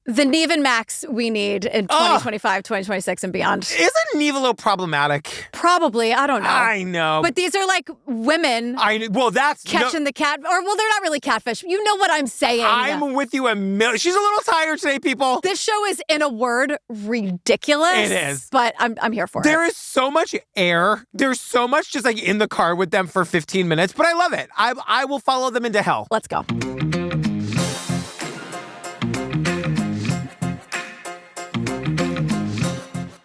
The Neve and Max we need in 2025, 2026, and beyond. Isn't Neve a little problematic? Probably. I don't know. I know. But these are like women catching the cat. Or, well, they're not really catfish. You know what I'm saying. I'm with you a million. She's a little tired today, people. This show is, in a word, ridiculous. It is. But I'm here for it. There is so much air. There's so much just like in the car with them for 15 minutes. But I love it. I will follow them into hell. Let's go.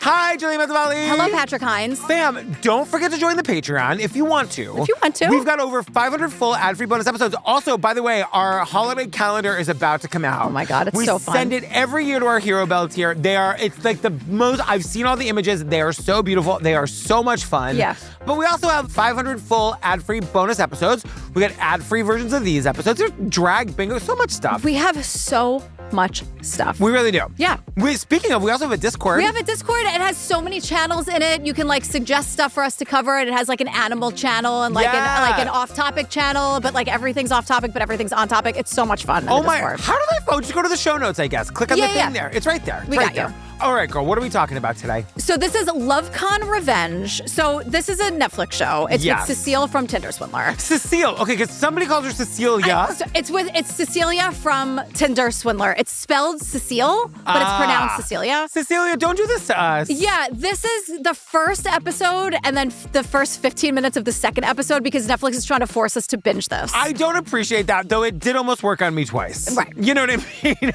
Hi, Julie Mazzavali. Hello, Patrick Hines. Fam, don't forget to join the Patreon if you want to. If you want to. We've got over 500 full ad-free bonus episodes. Also, by the way, our holiday calendar is about to come out. Oh my God, it's so fun. We send it every year to our hero belts here. It's like the most, I've seen all the images. They are so beautiful. They are so much fun. Yeah. But we also have 500 full ad-free bonus episodes. We got ad-free versions of these episodes. There's drag bingo, so much stuff. We have so much stuff. We really do. Yeah. Speaking of, we also have a Discord. We have a Discord. It has so many channels in it. You can like suggest stuff for us to cover. It has like an animal channel and like an off-topic channel, but like everything's off-topic, but everything's on topic. It's so much fun. Oh my! How do they vote? Just go to the show notes, I guess. Click on the thing there. It's right there. We got you. All right, girl. What are we talking about today? So this is LoveCon Revenge. So this is a Netflix show. It's with Cecile from Tinder Swindler. Cecile. Okay, because somebody calls her Cecilia. It's Cecilia from Tinder Swindler. It's spelled Cecile, but it's pronounced Cecilia. Cecilia, don't do this to us. Yeah, this is the first episode and then the first 15 minutes of the second episode because Netflix is trying to force us to binge this. I don't appreciate that, though it did almost work on me twice. Right. You know what I mean?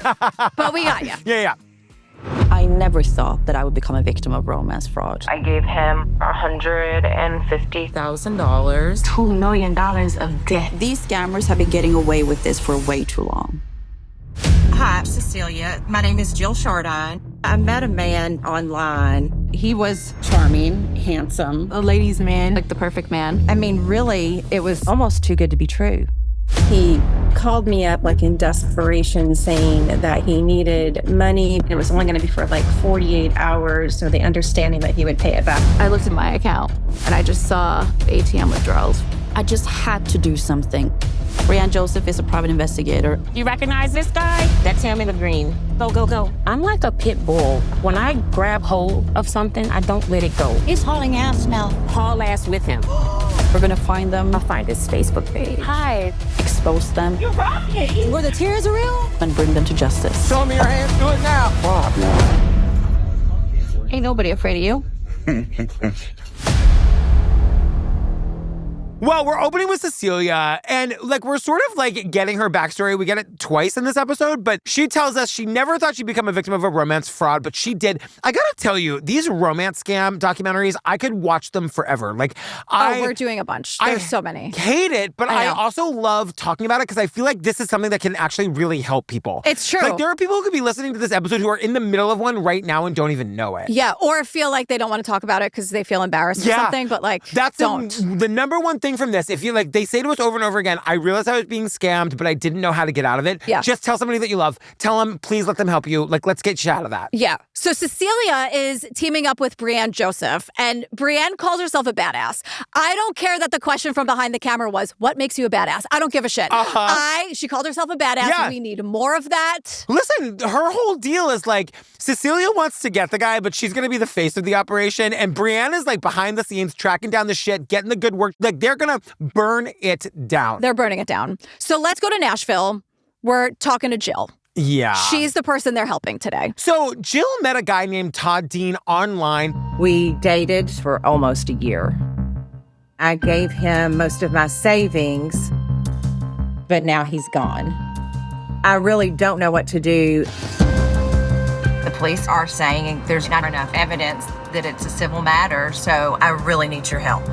But we got you. Yeah. I never thought that I would become a victim of romance fraud. I gave him $150,000. $2 million of debt. These scammers have been getting away with this for way too long. Hi, Cecilia. My name is Jill Chardine. I met a man online. He was charming, handsome, a ladies' man, like the perfect man. I mean, really, it was almost too good to be true. He called me up like in desperation saying that he needed money. It was only going to be for like 48 hours, so the understanding that he would pay it back. I looked at my account and I just saw ATM withdrawals. I just had to do something. Brianne Joseph is a private investigator. You recognize this guy? That's him in the green. Go, go, go. I'm like a pit bull. When I grab hold of something, I don't let it go. He's hauling ass now. Haul ass with him. We're gonna find them. I'll find his Facebook page. Hi. Expose them. You're rocking. Where the tears are real. And bring them to justice. Show me your hands. Do it now. Ain't nobody afraid of you. Well, we're opening with Cecilia, and like we're sort of like getting her backstory. We get it twice in this episode, but she tells us she never thought she'd become a victim of a romance fraud, but she did. I gotta tell you, these romance scam documentaries, I could watch them forever. Like, we're doing a bunch. There's so many. Hate it, but I also love talking about it because I feel like this is something that can actually really help people. It's true. Like, there are people who could be listening to this episode who are in the middle of one right now and don't even know it. Yeah, or feel like they don't want to talk about it because they feel embarrassed or something, but like, don't. The number one thing from this, if you like, they say to us over and over again, I realized I was being scammed, but I didn't know how to get out of it. Yeah. Just tell somebody that you love. Tell them, please let them help you. Like, let's get you out of that. Yeah. So Cecilia is teaming up with Brianne Joseph, and Brianne calls herself a badass. I don't care that the question from behind the camera was, what makes you a badass? I don't give a shit. She called herself a badass. Yeah. We need more of that. Listen, her whole deal is like, Cecilia wants to get the guy, but she's going to be the face of the operation. And Brianne is like behind the scenes, tracking down the shit, getting the good work. Like, they're going to burn it down. They're burning it down. So let's go to Nashville. We're talking to Jill. Yeah. She's the person they're helping today. So Jill met a guy named Todd Dean online. We dated for almost a year. I gave him most of my savings, but now he's gone. I really don't know what to do. The police are saying there's not enough evidence that it's a civil matter, so I really need your help.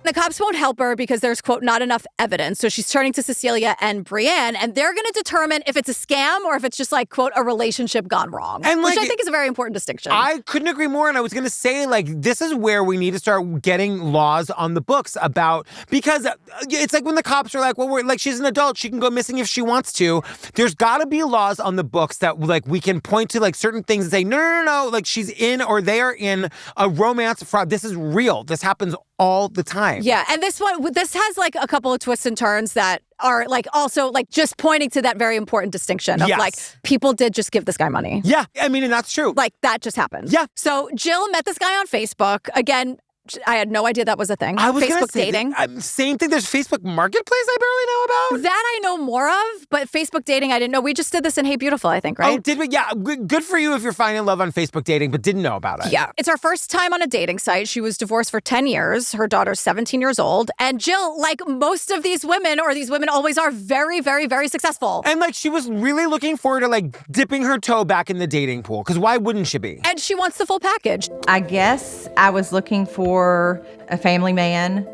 The cops won't help her because there's, quote, not enough evidence. So she's turning to Cecilia and Brianne, and they're going to determine if it's a scam or if it's just like, quote, a relationship gone wrong. And which I think is a very important distinction. I couldn't agree more. And I was going to say, like, this is where we need to start getting laws on the books about, because it's like when the cops are like, well, we're like, she's an adult. She can go missing if she wants to. There's got to be laws on the books that, like, we can point to, like, certain things and say, no. Like, she's in or they are in a romance fraud. This is real. This happens all the time. time. Yeah, and this has like a couple of twists and turns that are like also like just pointing to that very important distinction of like people did just give this guy money. Yeah, I mean, and that's true. Like that just happened. Yeah. So Jill met this guy on Facebook. Again, I had no idea that was a thing. I was Facebook dating. Same thing. There's Facebook Marketplace I barely know about. That I know more of, but Facebook dating I didn't know. We just did this in Hey Beautiful, I think, right? Oh, did we? Yeah. Good for you if you're finding love on Facebook dating, but didn't know about it. Yeah. It's her first time on a dating site. She was divorced for 10 years. Her daughter's 17 years old. And Jill, like most of these women, or these women always are, very, very, very successful. And like she was really looking forward to like dipping her toe back in the dating pool, because why wouldn't she be? And she wants the full package. I guess I was looking for a family man,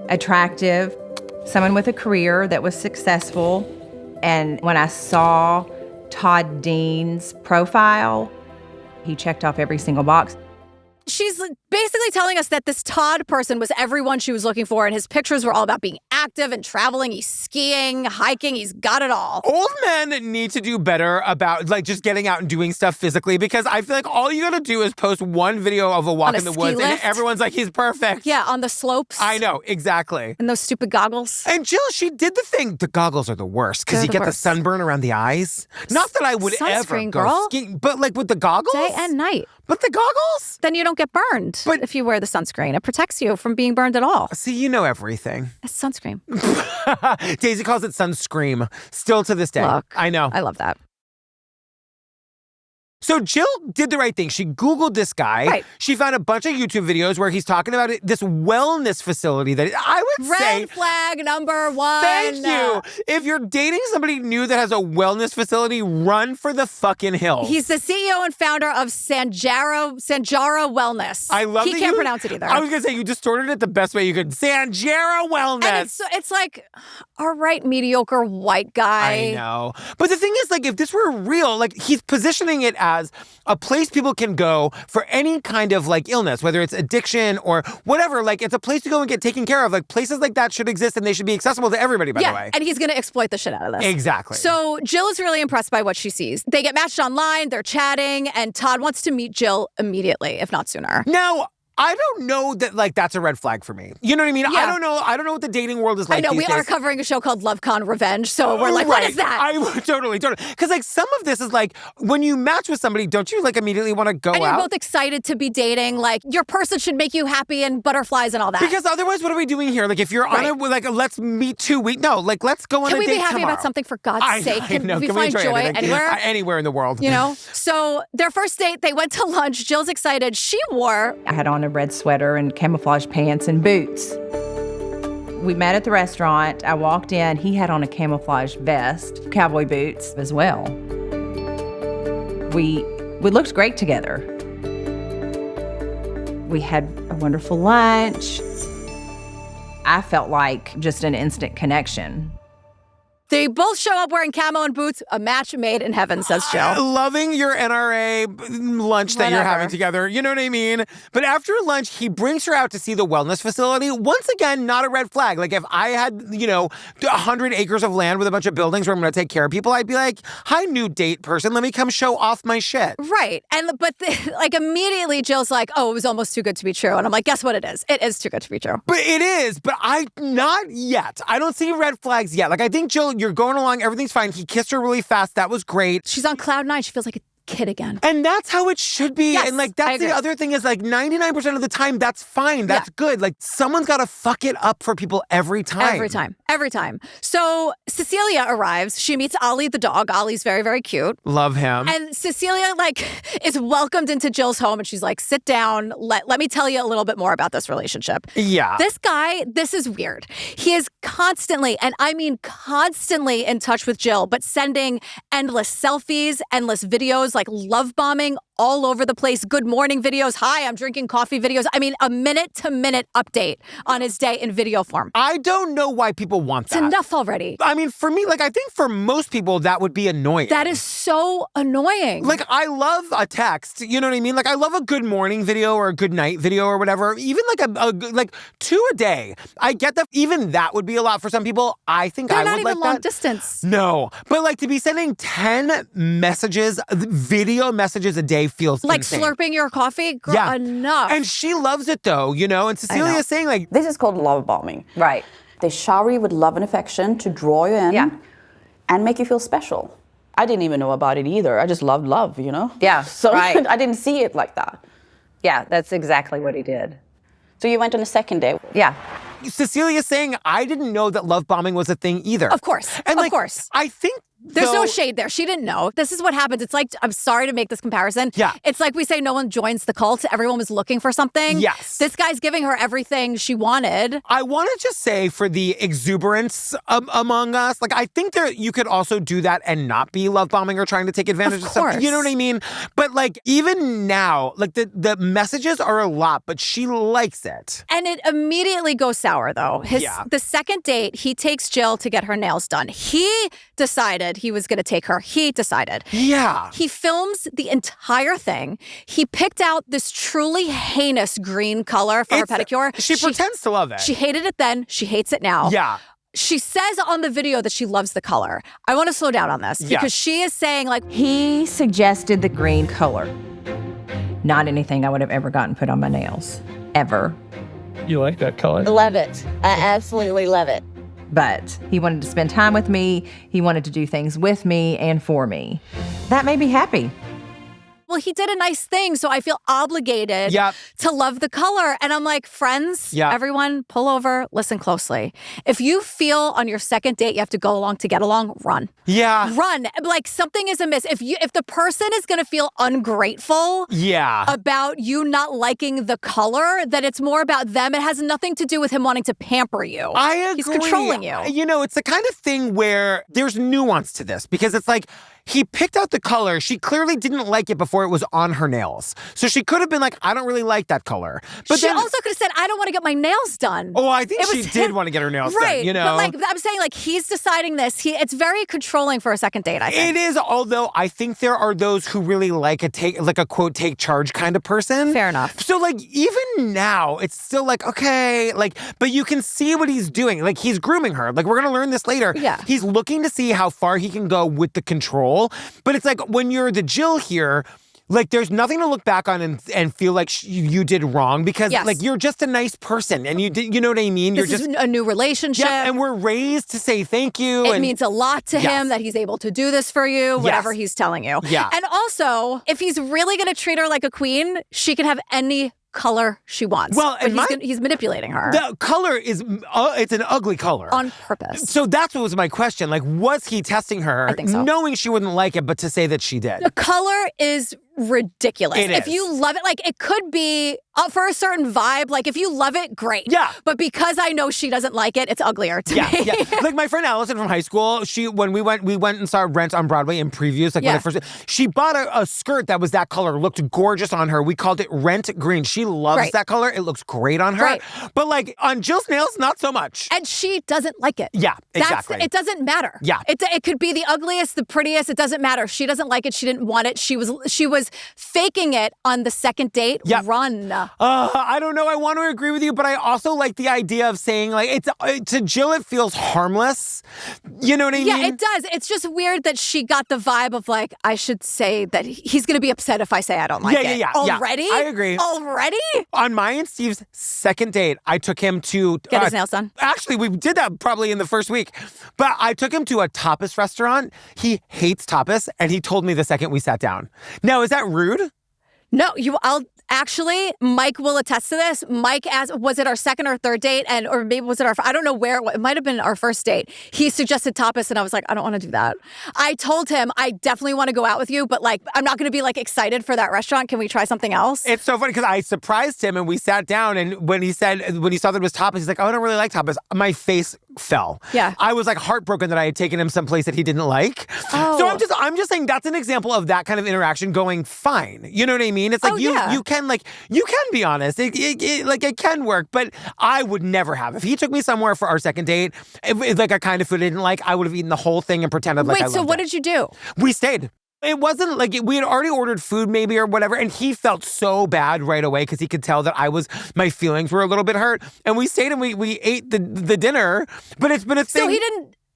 attractive, someone with a career that was successful. And when I saw Todd Dean's profile, he checked off every single box. She's basically telling us that this Todd person was everyone she was looking for, and his pictures were all about being active and traveling. He's skiing, hiking, he's got it all. Old men need to do better about like just getting out and doing stuff physically, because I feel like all you gotta do is post one video of a walk in the woods and everyone's like, he's perfect. Yeah, on the slopes. I know, exactly. And those stupid goggles. And Jill, she did the thing. The goggles are the worst because you get the sunburn around the eyes. Not that I would ever go skiing, but like with the goggles? Day and night. But the goggles? Then you don't get burned if you wear the sunscreen. It protects you from being burned at all. See, you know everything. It's sunscreen. Daisy calls it sunscream. Still to this day. Look, I know. I love that. So Jill did the right thing. She Googled this guy. Right. She found a bunch of YouTube videos where he's talking about this wellness facility that I would say... Red flag number one. Thank you. If you're dating somebody new that has a wellness facility, run for the fucking hills. He's the CEO and founder of Sanjara Wellness. I love He can't pronounce it either. I was going to say, you distorted it the best way you could. Sanjara Wellness. And it's like, all right, mediocre white guy. I know. But the thing is, like, if this were real, like, he's positioning it as a place people can go for any kind of like illness, whether it's addiction or whatever. Like, it's a place to go and get taken care of. Like, places like that should exist and they should be accessible to everybody, by the way. And he's going to exploit the shit out of this. Exactly. So Jill is really impressed by what she sees. They get matched online, they're chatting, and Todd wants to meet Jill immediately, if not sooner. Now, I don't know that, like, that's a red flag for me. You know what I mean? Yeah. I don't know what the dating world is like. I know, these we days. are covering a show called LoveCon Revenge, so we're like, what is that? Totally. Because, like, some of this is like, when you match with somebody, don't you, like, immediately want to go out? And you're both excited to be dating. Like, your person should make you happy and butterflies and all that. Because otherwise, what are we doing here? Like, if you're on a, like, let's meet 2 weeks. No, like, let's go on a date tomorrow. Can we be happy about something, for God's sake? Can we find joy anywhere? Anywhere in the world. You know? So, their first date, they went to lunch. Jill's excited. She wore... I had on a red sweater and camouflage pants and boots. We met at the restaurant. I walked in. He had on a camouflage vest, cowboy boots as well. We looked great together. We had a wonderful lunch. I felt like just an instant connection. They both show up wearing camo and boots. A match made in heaven, says Jill. Loving your NRA lunch that you're having together. You know what I mean? But after lunch, he brings her out to see the wellness facility. Once again, not a red flag. Like, if I had, 100 acres of land with a bunch of buildings where I'm going to take care of people, I'd be like, hi, new date person. Let me come show off my shit. Right. But immediately Jill's like, oh, it was almost too good to be true. And I'm like, guess what it is? It is too good to be true. But it is. But not yet. I don't see red flags yet. Like, I think, Jill, you're going along. Everything's fine. He kissed her really fast. That was great. She's on cloud 9. She feels like a kid again. And that's how it should be. Yes, and like, that's the other thing is like 99% of the time, that's fine. That's good. Like, someone's got to fuck it up for people every time. Every time. So Cecilia arrives. She meets Ollie the dog. Ollie's very, very cute. Love him. And Cecilia is welcomed into Jill's home and she's like, sit down. Let me tell you a little bit more about this relationship. Yeah. This guy, this is weird. He is constantly, and I mean constantly, in touch with Jill, but sending endless selfies, endless videos, like love bombing all over the place. Good morning videos. Hi, I'm drinking coffee videos. I mean, a minute-to-minute update on his day in video form. I don't know why people want that. It's enough already. I mean, for me, I think for most people, that would be annoying. That is so annoying. Like, I love a text. You know what I mean? Like, I love a good morning video or a good night video or whatever. Even like 2 a day. I get that even that would be a lot for some people. I think I would like that. They're not even long distance. No. But like, to be sending 10 messages, video messages a day day feels like insane. slurping your coffee? Girl, enough. And she loves it though, you know? And Cecilie is saying like... This is called love bombing. Right. They shower you with love and affection to draw you in and make you feel special. I didn't even know about it either. I just loved love, you know? Yeah, So right. I didn't see it like that. Yeah, that's exactly what he did. So you went on a second date? Yeah. Cecilie is saying, I didn't know that love bombing was a thing either. Of course. And of course. I think there's no shade there. She didn't know. This is what happens. It's like, I'm sorry to make this comparison. Yeah. It's like we say no one joins the cult. Everyone was looking for something. Yes. This guy's giving her everything she wanted. I want to just say for the exuberance among us, like I think you could also do that and not be love bombing or trying to take advantage of something. You know what I mean? But like even now, like the messages are a lot, but she likes it. And it immediately goes sour though. The second date, he takes Jill to get her nails done. He decided he was going to take her. He decided. Yeah. He films the entire thing. He picked out this truly heinous green color for her pedicure. She pretends to love it. She hated it then. She hates it now. Yeah. She says on the video that she loves the color. I want to slow down on this because she is saying like... He suggested the green color. Not anything I would have ever gotten put on my nails. Ever. You like that color? Love it. I absolutely love it. But he wanted to spend time with me. He wanted to do things with me and for me. That made me happy. Well, he did a nice thing, so I feel obligated to love the color. And I'm like, friends, everyone, pull over, listen closely. If you feel on your second date you have to go along to get along, run. Yeah. Run. Like something is amiss. If the person is going to feel ungrateful about you not liking the color, then it's more about them. It has nothing to do with him wanting to pamper you. I agree. He's controlling you. You know, it's the kind of thing where there's nuance to this because it's like, he picked out the color. She clearly didn't like it before it was on her nails. So she could have been like, I don't really like that color. But she also could have said, I don't want to get my nails done. Oh, I think she did want to get her nails done, you know? But like, I'm saying like, he's deciding this. It's very controlling for a second date, I think. It is, although I think there are those who really like a quote, take charge kind of person. Fair enough. So like, even now, it's still like, okay, like, but you can see what he's doing. Like, he's grooming her. Like, we're going to learn this later. Yeah. He's looking to see how far he can go with the control. But it's like when you're the Jill here, like there's nothing to look back on and feel like you did wrong because like you're just a nice person and you know what I mean? This is a new relationship. Yeah, and we're raised to say thank you. It means a lot to him that he's able to do this for you, whatever he's telling you. Yeah. And also, if he's really going to treat her like a queen, she can have any color she wants. Well, and he's manipulating her. The color is, it's an ugly color. On purpose. So that's what was my question. Like, was he testing her, I think so. knowing she wouldn't like it, but to say that she did? The color is ridiculous. If you love it, like it could be for a certain vibe. Like if you love it, great. Yeah. But because I know she doesn't like it, it's uglier to me. Yeah. Like my friend Allison from high school, when we went and saw Rent on Broadway in previews, like when I first, she bought a skirt that was that color, looked gorgeous on her. We called it Rent Green. She loves that color. It looks great on her. Right. But like on Jill's nails, not so much. And she doesn't like it. Yeah, exactly. It doesn't matter. Yeah. It could be the ugliest, the prettiest. It doesn't matter. She doesn't like it. She didn't want it. She was faking it on the second date. Yep. Run. I don't know. I want to agree with you, but I also like the idea of saying like to Jill, it feels harmless. You know what I mean? Yeah, it does. It's just weird that she got the vibe of like, I should say that he's going to be upset if I say I don't like it. Yeah. Already? I agree. Already? On my and Steve's second date, I took him to get his nails done. Actually, we did that probably in the first week, but I took him to a tapas restaurant. He hates tapas, and he told me the second we sat down. Now, is that rude? No, actually, Mike will attest to this. Mike asked, was it our second or third date? Or maybe was it I don't know where, it might have been our first date. He suggested tapas and I was like, I don't want to do that. I told him, I definitely want to go out with you, but like, I'm not going to be like excited for that restaurant. Can we try something else? It's so funny because I surprised him and we sat down and when he saw that it was tapas, he's like, oh, I don't really like tapas. My face fell. Yeah. I was like heartbroken that I had taken him someplace that he didn't like. Oh. So I'm just saying that's an example of that kind of interaction going fine. You know what I mean? It's like you can be honest. It can work, but I would never have. If he took me somewhere for our second date, if like a kind of food I didn't like, I would have eaten the whole thing and pretended like I loved it. Wait, so what did you do? We stayed. It wasn't like we had already ordered food maybe or whatever, and he felt so bad right away because he could tell that my feelings were a little bit hurt. And we stayed and we ate the dinner, but it's been a thing. So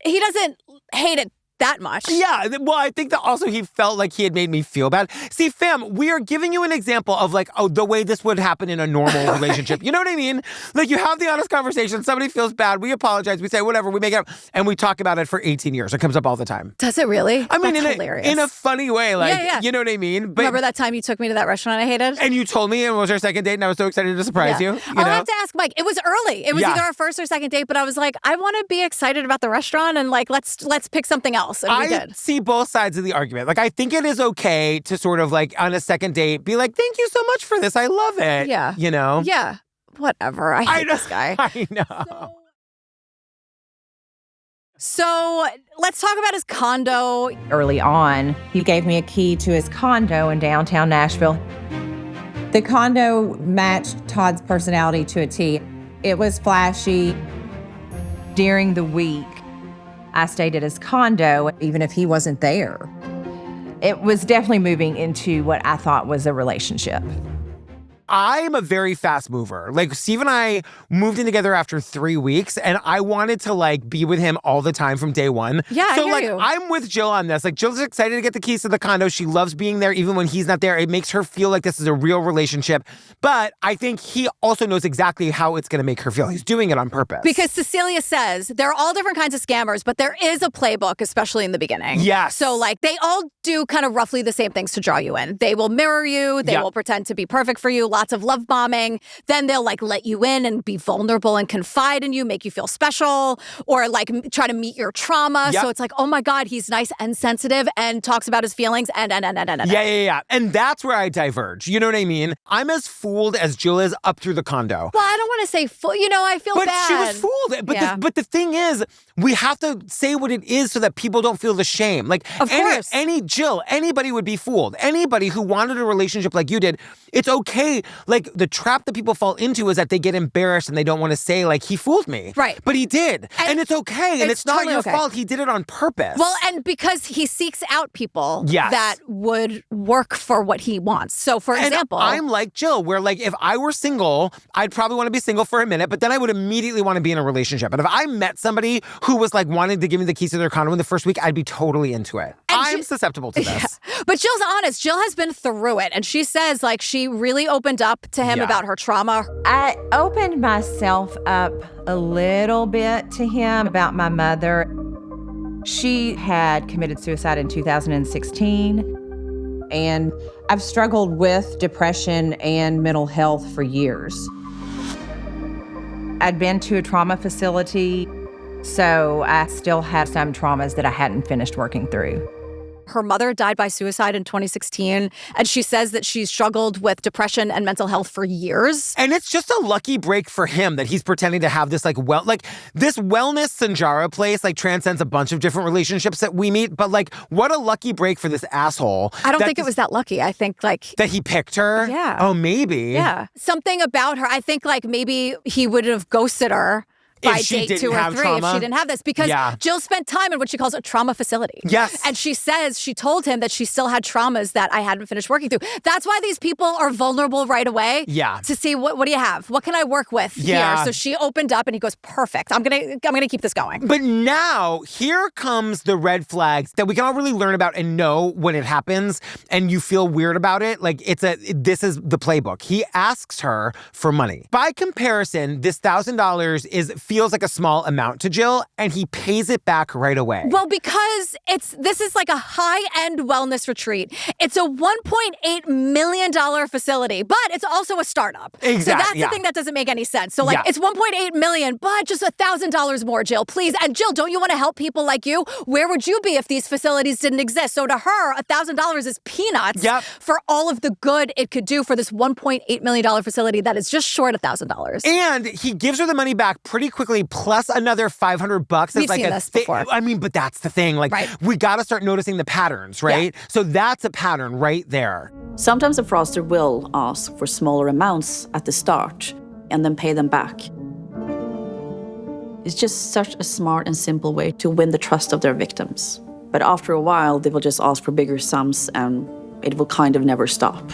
he doesn't hate it that much. Yeah, well, I think that also he felt like he had made me feel bad. See, fam, we are giving you an example of like, the way this would happen in a normal relationship. You know what I mean? Like, you have the honest conversation, somebody feels bad, we apologize, we say whatever, we make it up, and we talk about it for 18 years. It comes up all the time. Does it really? I mean, That's hilarious. in a funny way, like, Yeah. you know what I mean? But, remember that time you took me to that restaurant I hated? and you told me, and it was our second date, and I was so excited to surprise you. I'll have to ask Mike. It was early. It was either our first or second date, but I was like, I want to be excited about the restaurant, and like, let's pick something else. And we did. See both sides of the argument. Like, I think it is okay to sort of like on a second date be like, thank you so much for this. I love it. Yeah. You know? Yeah. Whatever. I hate this guy. I know. So let's talk about his condo. Early on, he gave me a key to his condo in downtown Nashville. The condo matched Todd's personality to a T. It was flashy. During the week, I stayed at his condo, even if he wasn't there. It was definitely moving into what I thought was a relationship. I'm a very fast mover. Like, Steve and I moved in together after 3 weeks, and I wanted to, like, be with him all the time from day one. Yeah, so, I hear like, you. I'm with Jill on this. Like, Jill's excited to get the keys to the condo. She loves being there even when he's not there. It makes her feel like this is a real relationship. But I think he also knows exactly how it's going to make her feel. He's doing it on purpose. Because Cecilia says there are all different kinds of scammers, but there is a playbook, especially in the beginning. Yes. So, like, they all do kind of roughly the same things to draw you in. They will mirror you. They will pretend to be perfect for you. Lots of love bombing. Then they'll like let you in and be vulnerable and confide in you, make you feel special, or like try to meet your trauma. Yep. So it's like, oh my God, he's nice and sensitive and talks about his feelings and. Yeah. And that's where I diverge. You know what I mean? I'm as fooled as Jill is up through the condo. Well, I don't want to say fool. You know, I feel But bad. she was fooled. But the thing is, we have to say what it is so that people don't feel the shame. Like, of course. Jill, anybody would be fooled. Anybody who wanted a relationship like you did, it's okay. Like, the trap that people fall into is that they get embarrassed and they don't want to say, like, he fooled me. Right. But he did. And it's okay. And it's not totally your okay. fault. He did it on purpose. Well, and because he seeks out people Yes. that would work for what he wants. So, for example, I'm like Jill, where, like, if I were single, I'd probably want to be single for a minute, but then I would immediately want to be in a relationship. And if I met somebody who was, like, wanting to give me the keys to their condo in the first week, I'd be totally into it. I'm susceptible to this. Yeah. But Jill's honest. Jill has been through it. And she says, like, she really opened up to him about her trauma. I opened myself up a little bit to him about my mother. She had committed suicide in 2016, and I've struggled with depression and mental health for years. I'd been to a trauma facility, so I still had some traumas that I hadn't finished working through. Her mother died by suicide in 2016, and she says that she's struggled with depression and mental health for years. And it's just a lucky break for him that he's pretending to have this, like, this wellness Sanjara place, like, transcends a bunch of different relationships that we meet. But, like, what a lucky break for this asshole. I don't think it was that lucky. I think, like... That he picked her? Yeah. Oh, maybe. Yeah. Something about her. I think, like, maybe he would have ghosted her by date 2 or 3 trauma. if she didn't have this. Because Jill spent time in what she calls a trauma facility. Yes. And she says she told him that she still had traumas that I hadn't finished working through. That's why these people are vulnerable right away. Yeah. To see what do you have? What can I work with here? So she opened up and he goes, perfect. I'm gonna keep this going. But now here comes the red flags that we can all really learn about and know when it happens and you feel weird about it. Like this is the playbook. He asks her for money. By comparison, this $1,000 feels like a small amount to Jill, and he pays it back right away. Well, because this is like a high-end wellness retreat. It's a $1.8 million facility, but it's also a startup. Exactly. So that's the thing that doesn't make any sense. So it's $1.8 million, but just $1,000 more, Jill, please. And Jill, don't you want to help people like you? Where would you be if these facilities didn't exist? So to her, $1,000 is peanuts for all of the good it could do for this $1.8 million facility that is just short $1,000. And he gives her the money back pretty quickly, plus another $500. We've seen this before. I mean, but that's the thing. Like, we got to start noticing the patterns, right? Yeah. So that's a pattern right there. Sometimes the fraudster will ask for smaller amounts at the start and then pay them back. It's just such a smart and simple way to win the trust of their victims. But after a while, they will just ask for bigger sums and it will kind of never stop.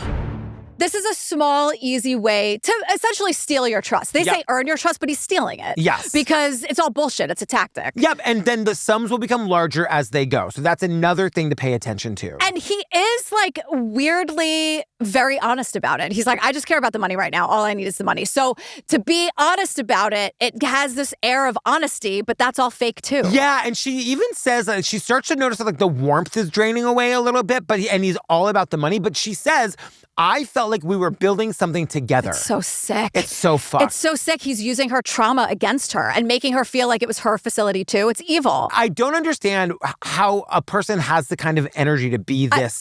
This is a small, easy way to essentially steal your trust. They say earn your trust, but he's stealing it. Yes. Because it's all bullshit. It's a tactic. Yep, and then the sums will become larger as they go. So that's another thing to pay attention to. And he is like weirdly very honest about it. He's like, I just care about the money right now. All I need is the money. So to be honest about it, it has this air of honesty, but that's all fake too. Yeah, and she even says she starts to notice that like the warmth is draining away a little bit, and he's all about the money. But she says, I felt like we were building something together. It's so sick. It's so fucked. It's so sick. He's using her trauma against her and making her feel like it was her facility too. It's evil. I don't understand how a person has the kind of energy to be this.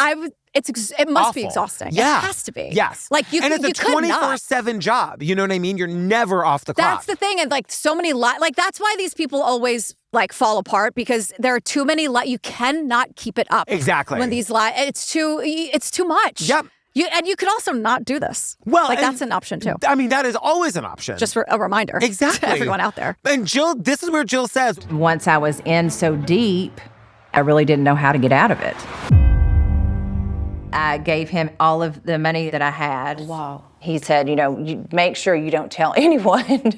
It must be exhausting. Yeah. It has to be. Yes. Like and it's a 24/7 job. You know what I mean? You're never off the clock. That's the thing. And like so many like that's why these people always like fall apart, because there are too many you cannot keep it up. Exactly. When these it's too much. Yep. You could also not do this. Well, like that's an option too. I mean, that is always an option. Just for a reminder. Exactly. To everyone out there. And Jill, this is where Jill says, Once I was in so deep, I really didn't know how to get out of it. I gave him all of the money that I had. Wow. He said, you make sure you don't tell anyone.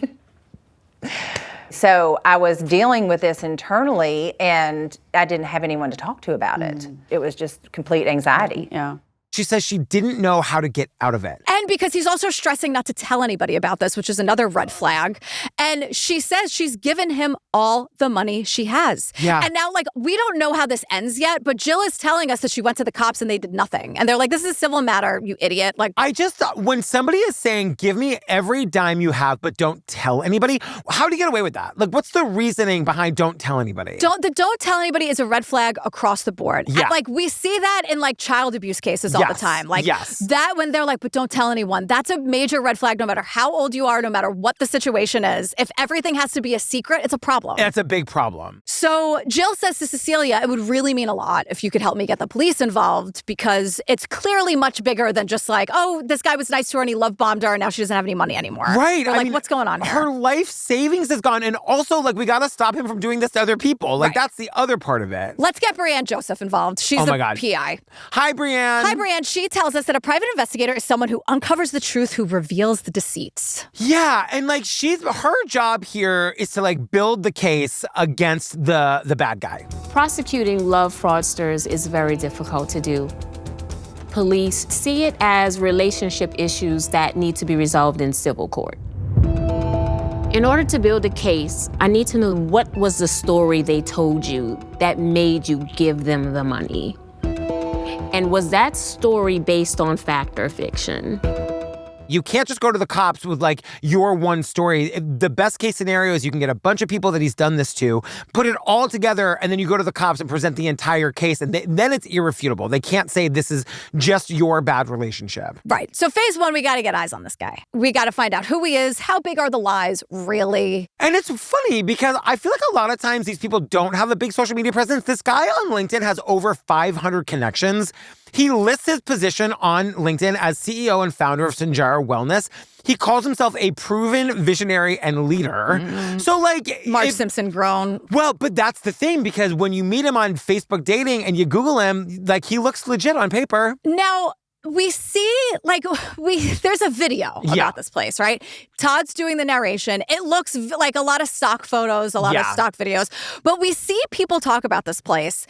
So I was dealing with this internally, and I didn't have anyone to talk to about it. It was just complete anxiety. Yeah. she says she didn't know how to get out of it. And because he's also stressing not to tell anybody about this, which is another red flag. And she says she's given him all the money she has. Yeah. And now, like, we don't know how this ends yet, but Jill is telling us that she went to the cops and they did nothing. And they're like, this is a civil matter, you idiot. Like, I just thought when somebody is saying, give me every dime you have, but don't tell anybody, how do you get away with that? Like, what's the reasoning behind don't tell anybody? Don't tell anybody is a red flag across the board. Yeah. And, like, we see that in, like, child abuse cases all the time. Like, that when they're like, but don't tell anyone, that's a major red flag no matter how old you are, no matter what the situation is. If everything has to be a secret, it's a problem. That's a big problem. So Jill says to Cecilia, it would really mean a lot if you could help me get the police involved, because it's clearly much bigger than just like, oh, this guy was nice to her and he love bombed her and now she doesn't have any money anymore. Right. Like, what's going on here? Her life savings is gone. And also, like, we got to stop him from doing this to other people. Like, that's the other part of it. Let's get Brianne Joseph involved. She's the PI. Hi, Brianne. Hi, Brianne. She tells us that a private investigator is someone who uncovers the truth, who reveals the deceits. Yeah, and like her job here is to like build the case against the bad guy. Prosecuting love fraudsters is very difficult to do. Police see it as relationship issues that need to be resolved in civil court. In order to build a case, I need to know what was the story they told you that made you give them the money. And was that story based on fact or fiction? You can't just go to the cops with like your one story. The best case scenario is you can get a bunch of people that he's done this to, put it all together, and then you go to the cops and present the entire case, and then it's irrefutable. They can't say this is just your bad relationship. Right. So phase one, we got to get eyes on this guy. We got to find out who he is. How big are the lies, really? And it's funny because I feel like a lot of times these people don't have a big social media presence. This guy on LinkedIn has over 500 connections. He lists his position on LinkedIn as CEO and founder of Sinjara Wellness. He calls himself a proven visionary and leader. Mm-hmm. So like... Marge Simpson grown. Well, but that's the thing, because when you meet him on Facebook dating and you Google him, like he looks legit on paper. Now... we see, there's a video about this place, right? Todd's doing the narration. It looks like a lot of stock photos, a lot of stock videos. But we see people talk about this place.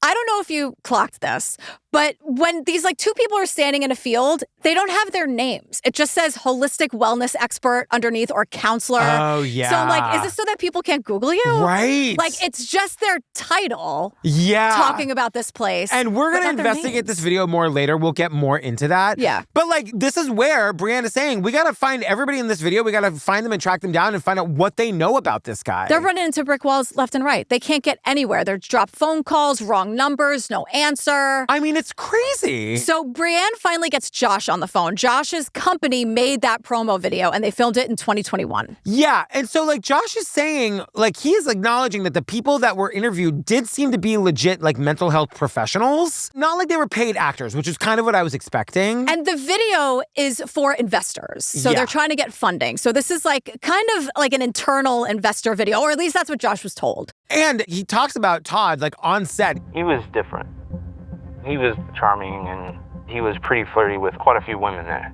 I don't know if you clocked this, but when these two people are standing in a field, they don't have their names. It just says holistic wellness expert underneath or counselor. Oh, yeah. So I'm like, is this so that people can't Google you? Right. Like, it's just their title talking about this place. And we're going to investigate this video more later. We'll get more into that. Yeah. But this is where Brianne is saying, we got to find everybody in this video. We got to find them and track them down and find out what they know about this guy. They're running into brick walls left and right. They can't get anywhere. They're dropped phone calls, wrong numbers, no answer. I mean, it's crazy. So Brianne finally gets Josh on the phone. Josh's company made that promo video and they filmed it in 2021. Yeah. And so Josh is saying, he is acknowledging that the people that were interviewed did seem to be legit mental health professionals. Not like they were paid actors, which is kind of what I was expecting. And the video is for investors. So they're trying to get funding. So this is kind of an internal investor video, or at least that's what Josh was told. And he talks about Todd on set. He was different. He was charming and He was pretty flirty with quite a few women there.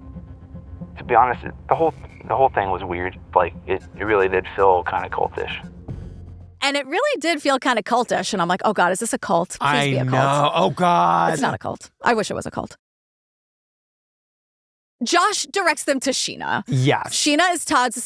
To be honest, the whole thing was weird. Like, it really did feel kind of cultish. And it really did feel kind of cultish. And I'm like, oh, God, is this a cult? Please be a cult. know. Oh, God. It's not a cult. I wish it was a cult. Josh directs them to Sheena. Yes. Sheena was Todd's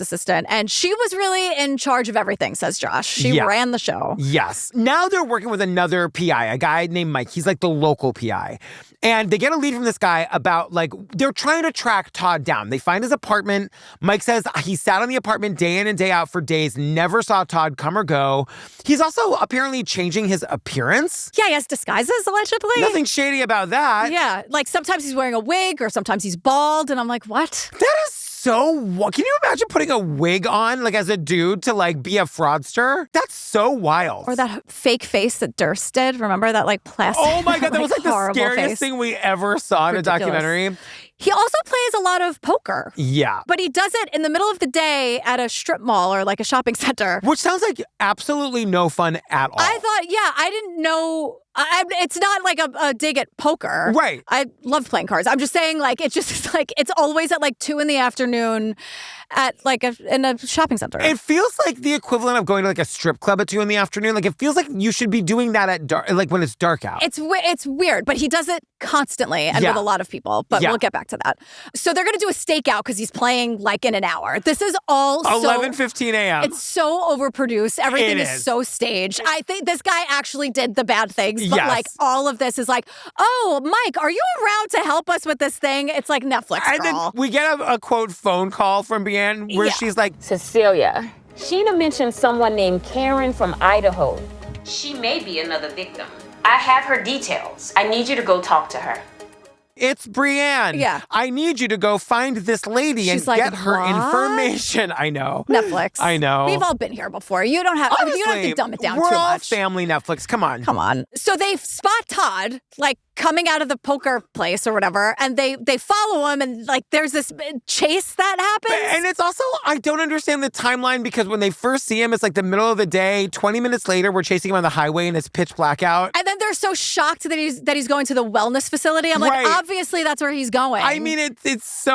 assistant, and she was really in charge of everything, says Josh. She ran the show. Yes. Now they're working with another PI, a guy named Mike. He's like the local PI. And they get a lead from this guy about, like, they're trying to track Todd down. They find his apartment. Mike says he sat on the apartment day in and day out for days, never saw Todd come or go. He's also apparently changing his appearance. Yeah, he has disguises, allegedly. Nothing shady about that. Yeah, like sometimes he's wearing a wig or sometimes he's bald, and I'm like, what? That is so... Can you imagine putting a wig on, like, as a dude to, like, be a fraudster? That's so wild. Or that fake face that Durst did. Remember that, like, plastic? Oh, my God. That was, like, the scariest face. thing we ever saw in a documentary. He also plays a lot of poker. Yeah. But he does it in the middle of the day at a strip mall or, like, a shopping center. Which sounds like absolutely no fun at all. I thought, I didn't know... it's not like a dig at poker. Right. I love playing cards. I'm just saying, like, it's always at like 2 p.m. at like in a shopping center. It feels like the equivalent of going to like a strip club at 2 p.m. Like, it feels like you should be doing that at dark, like when it's dark out. It's weird, but he does it constantly and with a lot of people. But we'll get back to that. So they're gonna do a stakeout because he's playing like in an hour. This is all 11:15 a.m. It's so overproduced. Everything is so staged. I think this guy actually did the bad things. But like all of this is like, oh, Mike, are you around to help us with this thing? It's like Netflix, And then we get a quote phone call from Brianne where she's like, Cecilia, Sheena mentioned someone named Karen from Idaho. She may be another victim. I have her details. I need you to go talk to her. it's Brianne. Yeah. I need you to go find this lady She's and like, get her what? information. I know. Netflix. I know. We've all been here before. You don't have to dumb it down too much. We're all family Netflix. Come on. Come on. So they spot Todd, like, coming out of the poker place or whatever, and they follow him, and like there's this chase that happens. And it's also, I don't understand the timeline, because when they first see him, it's like the middle of the day. 20 minutes later, we're chasing him on the highway and it's pitch black out. And then they're so shocked that he's going to the wellness facility. I'm like, obviously that's where he's going. I mean, it's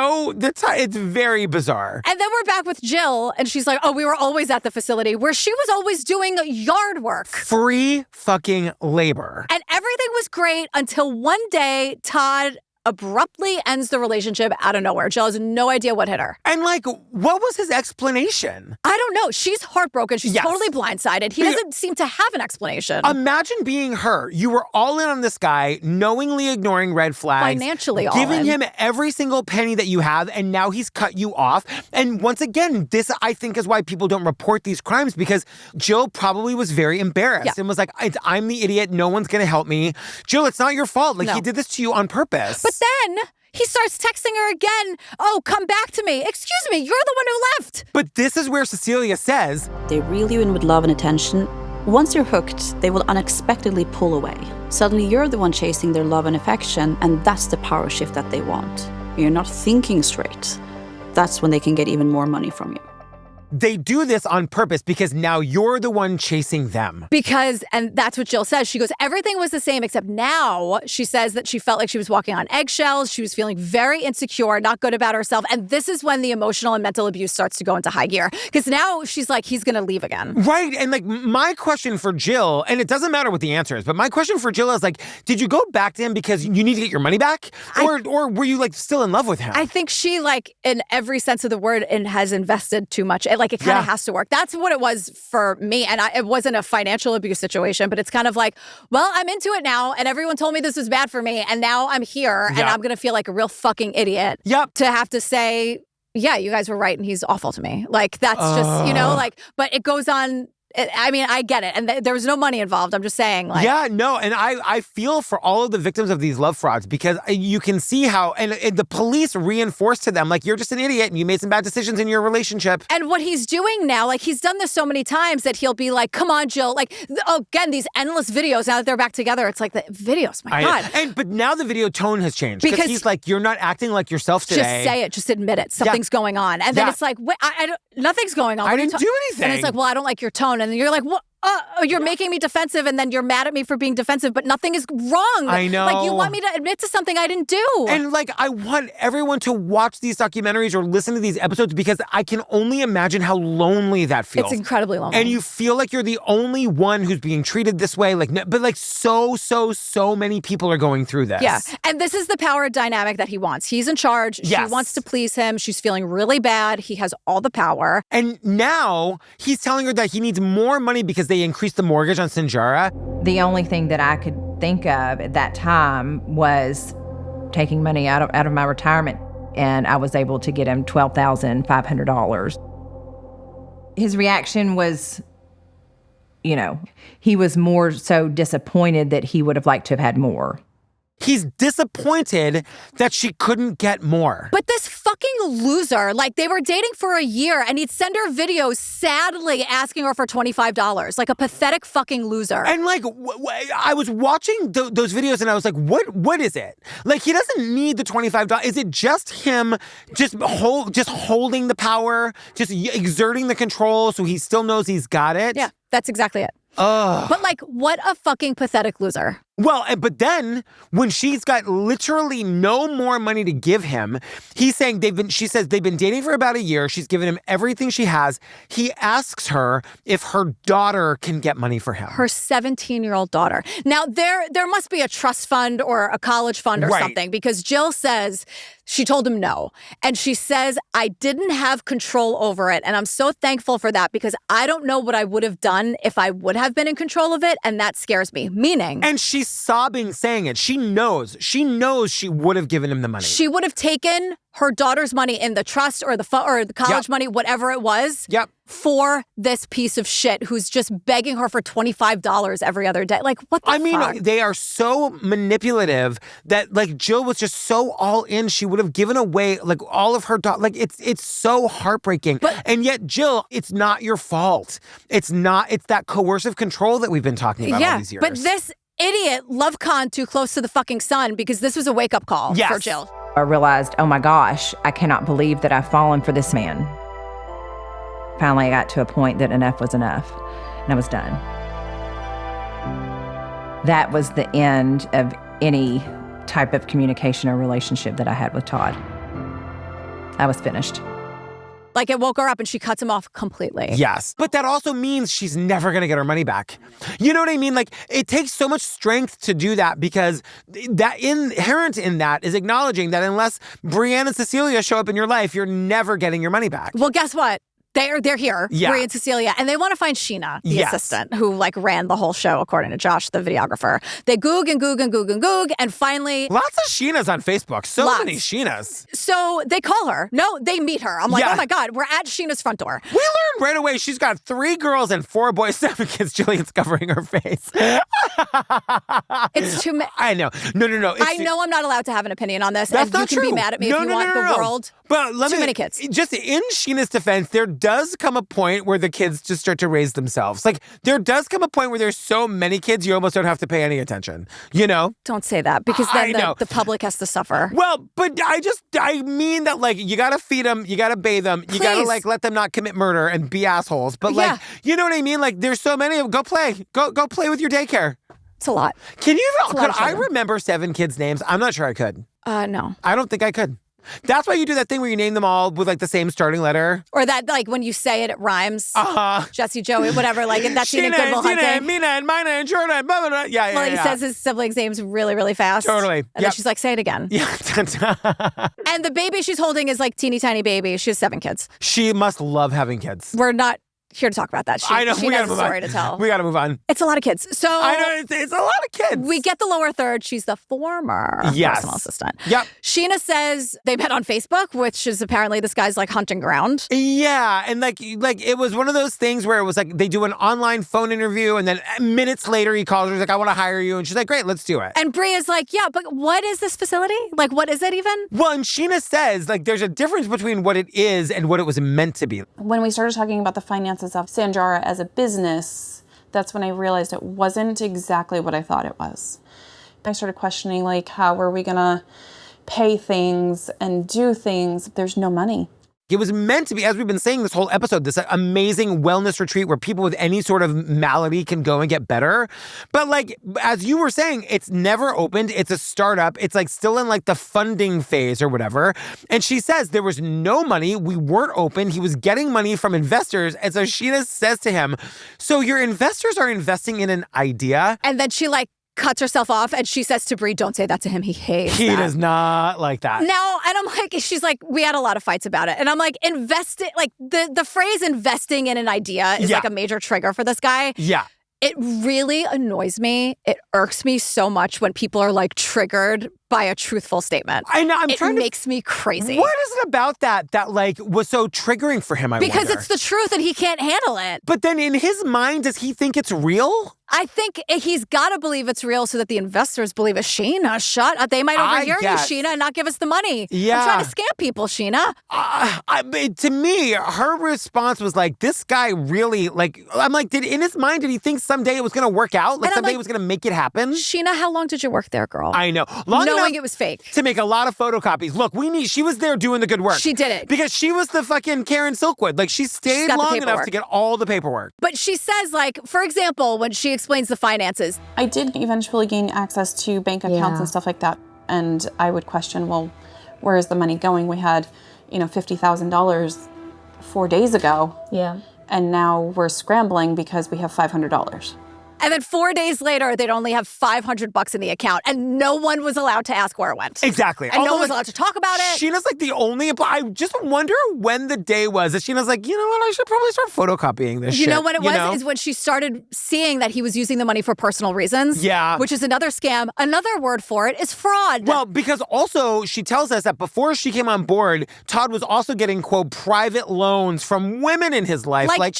very bizarre. And then we're back with Jill, and she's like, oh, we were always at the facility where she was always doing yard work. Free fucking labor. And everything was great until one day, Todd abruptly ends the relationship out of nowhere. Jill has no idea what hit her. And like, what was his explanation? I don't know. She's heartbroken. She's totally blindsided. He doesn't seem to have an explanation. Imagine being her. You were all in on this guy, knowingly ignoring red flags. Financially all giving in. him every single penny that you have, and now he's cut you off. And once again, this, I think, is why people don't report these crimes, because Jill probably was very embarrassed and was like, I'm the idiot. No one's going to help me. Jill, it's not your fault. Like, he did this to you on purpose. But then he starts texting her again. Oh, come back to me. Excuse me, you're the one who left. But this is where Cecilia says, they reel you in with love and attention. Once you're hooked, they will unexpectedly pull away. Suddenly you're the one chasing their love and affection, and that's the power shift that they want. You're not thinking straight. That's when they can get even more money from you. they do this on purpose because now you're the one chasing them. And that's what Jill says. She goes, everything was the same, except now she says that she felt like she was walking on eggshells. She was feeling very insecure, not good about herself. And this is when the emotional and mental abuse starts to go into high gear. Because now she's like, he's going to leave again. Right. And like my question for Jill, and it doesn't matter what the answer is, but my question for Jill is like, did you go back to him because you need to get your money back? Or were you like still in love with him? I think she, like, in every sense of the word, and has invested too much. It kind of has to work. That's what it was for me. And it wasn't a financial abuse situation, but it's kind of like, well, I'm into it now. And everyone told me this was bad for me. And now I'm here and I'm going to feel like a real fucking idiot to have to say, yeah, you guys were right. And he's awful to me. Like, that's just, but it goes on. I mean, I get it. And there was no money involved. I'm just saying, like. Yeah, no. And I feel for all of the victims of these love frauds, because you can see how, and the police reinforce to them, like, you're just an idiot and you made some bad decisions in your relationship. And what he's doing now, like, he's done this so many times that he'll be like, come on, Jill. Like, again, these endless videos now that they're back together. It's like the videos, my God. But now the video tone has changed. Because he's like, you're not acting like yourself today. Just say it. Just admit it. Something's going on. And then it's like, wait, nothing's going on. I didn't do anything. And it's like, well, I don't like your tone. And then you're like, what? you're making me defensive and then you're mad at me for being defensive, but nothing is wrong. I know. Like, you want me to admit to something I didn't do. And like, I want everyone to watch these documentaries or listen to these episodes because I can only imagine how lonely that feels. It's incredibly lonely. And you feel like you're the only one who's being treated this way. Like, but like so many people are going through this. Yeah. And this is the power dynamic that he wants. He's in charge. Yes. She wants to please him. She's feeling really bad. He has all the power. And now he's telling her that he needs more money because they increased the mortgage on Sinjara. The only thing that I could think of at that time was taking money out of my retirement, and I was able to get him $12,500. His reaction was, he was more so disappointed that he would have liked to have had more. He's disappointed that she couldn't get more. But this fucking loser, like, they were dating for a year and he'd send her videos sadly asking her for $25, like a pathetic fucking loser. And like, I was watching those videos and I was like, what is it? Like, he doesn't need the $25. Is it just him just holding the power, just exerting the control so he still knows he's got it? Yeah, that's exactly it. But like, what a fucking pathetic loser. Well, but then when she's got literally no more money to give him, he's saying she says they've been dating for about a year. She's given him everything she has. He asks her if her daughter can get money for him. Her 17-year-old daughter. Now, there must be a trust fund or a college fund or something, because Jill says she told him no. And she says, I didn't have control over it. And I'm so thankful for that because I don't know what I would have done if I would have been in control of it. And that scares me. Meaning. And she's sobbing saying it. She knows she would have given him the money. She would have taken her daughter's money in the trust or the college money, whatever it was, for this piece of shit who's just begging her for $25 every other day. Like, what the fuck? I mean, they are so manipulative that, like, Jill was just so all in. She would have given away, like, all of her like, it's so heartbreaking. And yet, Jill, it's not your fault. It's that coercive control that we've been talking about all these years. But this idiot love Khan too close to the fucking sun because this was a wake-up call for Jill. I realized, oh my gosh, I cannot believe that I've fallen for this man. Finally, I got to a point that enough was enough, and I was done. That was the end of any type of communication or relationship that I had with Todd. I was finished. Like, it woke her up and she cuts him off completely. Yes. But that also means she's never going to get her money back. You know what I mean? Like, it takes so much strength to do that because that inherent in that is acknowledging that unless Brianne and Cecilie show up in your life, you're never getting your money back. Well, guess what? They're here, Brie and Cecilie, and they want to find Sheena, the assistant, who like ran the whole show, according to Josh, the videographer. They goog and goog and goog and goog, and finally... Lots of Sheenas on Facebook. So many Sheenas. So they call her. No, they meet her. I'm like, oh my God, we're at Sheena's front door. We learned right away she's got 3 girls and 4 boys, 7 kids. Jillian's covering her face. It's too many. I know. No. I know I'm not allowed to have an opinion on this, That's and not you can true. be mad at me if you want the world. But too many kids. Just in Sheena's defense, there does come a point where the kids just start to raise themselves. Like, there does come a point where there's so many kids, you almost don't have to pay any attention. You know? Don't say that, because then the public has to suffer. Well, but I mean that, like, you gotta feed them, you gotta bathe them, you gotta, like, let them not commit murder and be assholes. But, like, you know what I mean? Like, there's so many of them. Go play. Go play with your daycare. It's a lot. Could I remember 7 kids' names? I'm not sure I could. No. I don't think I could. That's why you do that thing where you name them all with, like, the same starting letter. Or that, like, when you say it, it rhymes. Jesse, Joey, whatever. Like, that's Sheena in Good Will Hunting. And Mina and Mina and Jordan. Blah, blah, blah. Yeah. Well, he says his siblings' names really, really fast. Totally. And then she's like, say it again. Yeah. And the baby she's holding is, like, teeny tiny baby. She has 7 kids. She must love having kids. We're not here to talk about that. I know. She has a story to tell. We got to move on. It's a lot of kids. So I know. It's a lot of kids. We get the lower third. She's the former personal assistant. Yep. Sheena says they met on Facebook, which is apparently this guy's like hunting ground. Yeah. And like it was one of those things where it was like they do an online phone interview and then minutes later he calls her. He's like, I want to hire you. And she's like, great, let's do it. And Brie is like, yeah, but what is this facility? Like, what is it even? Well, and Sheena says, like, there's a difference between what it is and what it was meant to be. When we started talking about the finances of Sinjara as a business, that's when I realized it wasn't exactly what I thought it was. I started questioning, like, how are we gonna pay things and do things if there's no money? It was meant to be, as we've been saying this whole episode, this amazing wellness retreat where people with any sort of malady can go and get better. But like, as you were saying, it's never opened. It's a startup. It's like still in like the funding phase or whatever. And she says there was no money. We weren't open. He was getting money from investors. And so Sheena says to him, so your investors are investing in an idea? And then she like cuts herself off and she says to Brie, don't say that to him. He hates He that. does not like that. Now, and I'm like, she's like, we had a lot of fights about it. And I'm like, the phrase investing in an idea is like a major trigger for this guy. Yeah. It really annoys me. It irks me so much when people are like triggered by a truthful statement. I know. It makes me crazy. What is it about that like was so triggering for him, I Because wonder? it's the truth and he can't handle it. But then in his mind, does he think it's real? I think he's got to believe it's real so that the investors believe it's Sheena. Shut up. They might overhear you, Sheena, and not give us the money. Yeah. I'm trying to scam people, Sheena. To me, her response was like, this guy really, like, I'm like, in his mind, did he think someday it was going to work out? Like someday it was going to make it happen? Sheena, how long did you work there, girl? I know. Long Knowing enough it was fake. to make a lot of photocopies. Look, she was there doing the good work. She did it. Because she was the fucking Karen Silkwood. Like, she stayed long enough to get all the paperwork. But she says, like, for example, when she explains the finances. I did eventually gain access to bank accounts and stuff like that. And I would question, well, where is the money going? We had, $50,000 4 days ago. Yeah. And now we're scrambling because we have $500. And then 4 days later, they'd only have $500 in the account, and no one was allowed to ask where it went. Exactly. And no one was allowed to talk about it. Sheena's like the only. I just wonder when the day was that Sheena's like, you know what? I should probably start photocopying this shit. You know what it was? Is when she started seeing that he was using the money for personal reasons. Yeah. Which is another scam. Another word for it is fraud. Well, because also she tells us that before she came on board, Todd was also getting, quote, private loans from women in his life. Like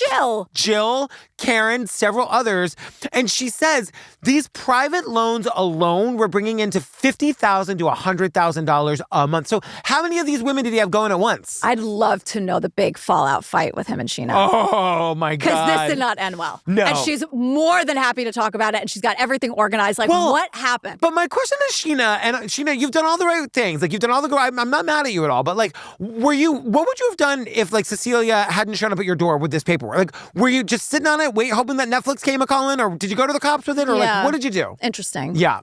Jill, Karen, several others. And she says these private loans alone were bringing into $50,000 to $100,000 a month. So how many of these women did he have going at once? I'd love to know the big fallout fight with him and Sheena. Oh, my God. Because this did not end well. No. And she's more than happy to talk about it, and she's got everything organized. Like, what happened? But my question is, Sheena, you've done all the right things. Like, you've done all the I'm not mad at you at all. But, like, what would you have done if, like, Cecilia hadn't shown up at your door with this paperwork? Like, were you just sitting on it, hoping that Netflix came a-calling? Or did you go to the cops with it? Or, like, what did you do? Interesting. Yeah.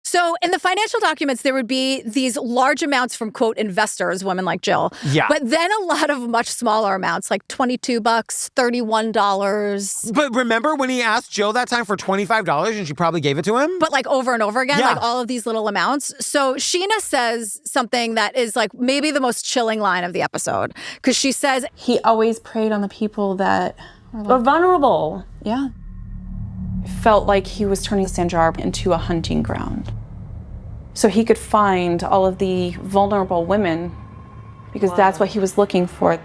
So in the financial documents, there would be these large amounts from, quote, investors, women like Jill. Yeah. But then a lot of much smaller amounts, like $22, $31. But remember when he asked Jill that time for $25 and she probably gave it to him? But like over and over again, like all of these little amounts. So Sheena says something that is like maybe the most chilling line of the episode. Because she says, he always preyed on the people that We're vulnerable. Yeah. Felt like he was turning Sanjar into a hunting ground. So he could find all of the vulnerable women because that's what he was looking for.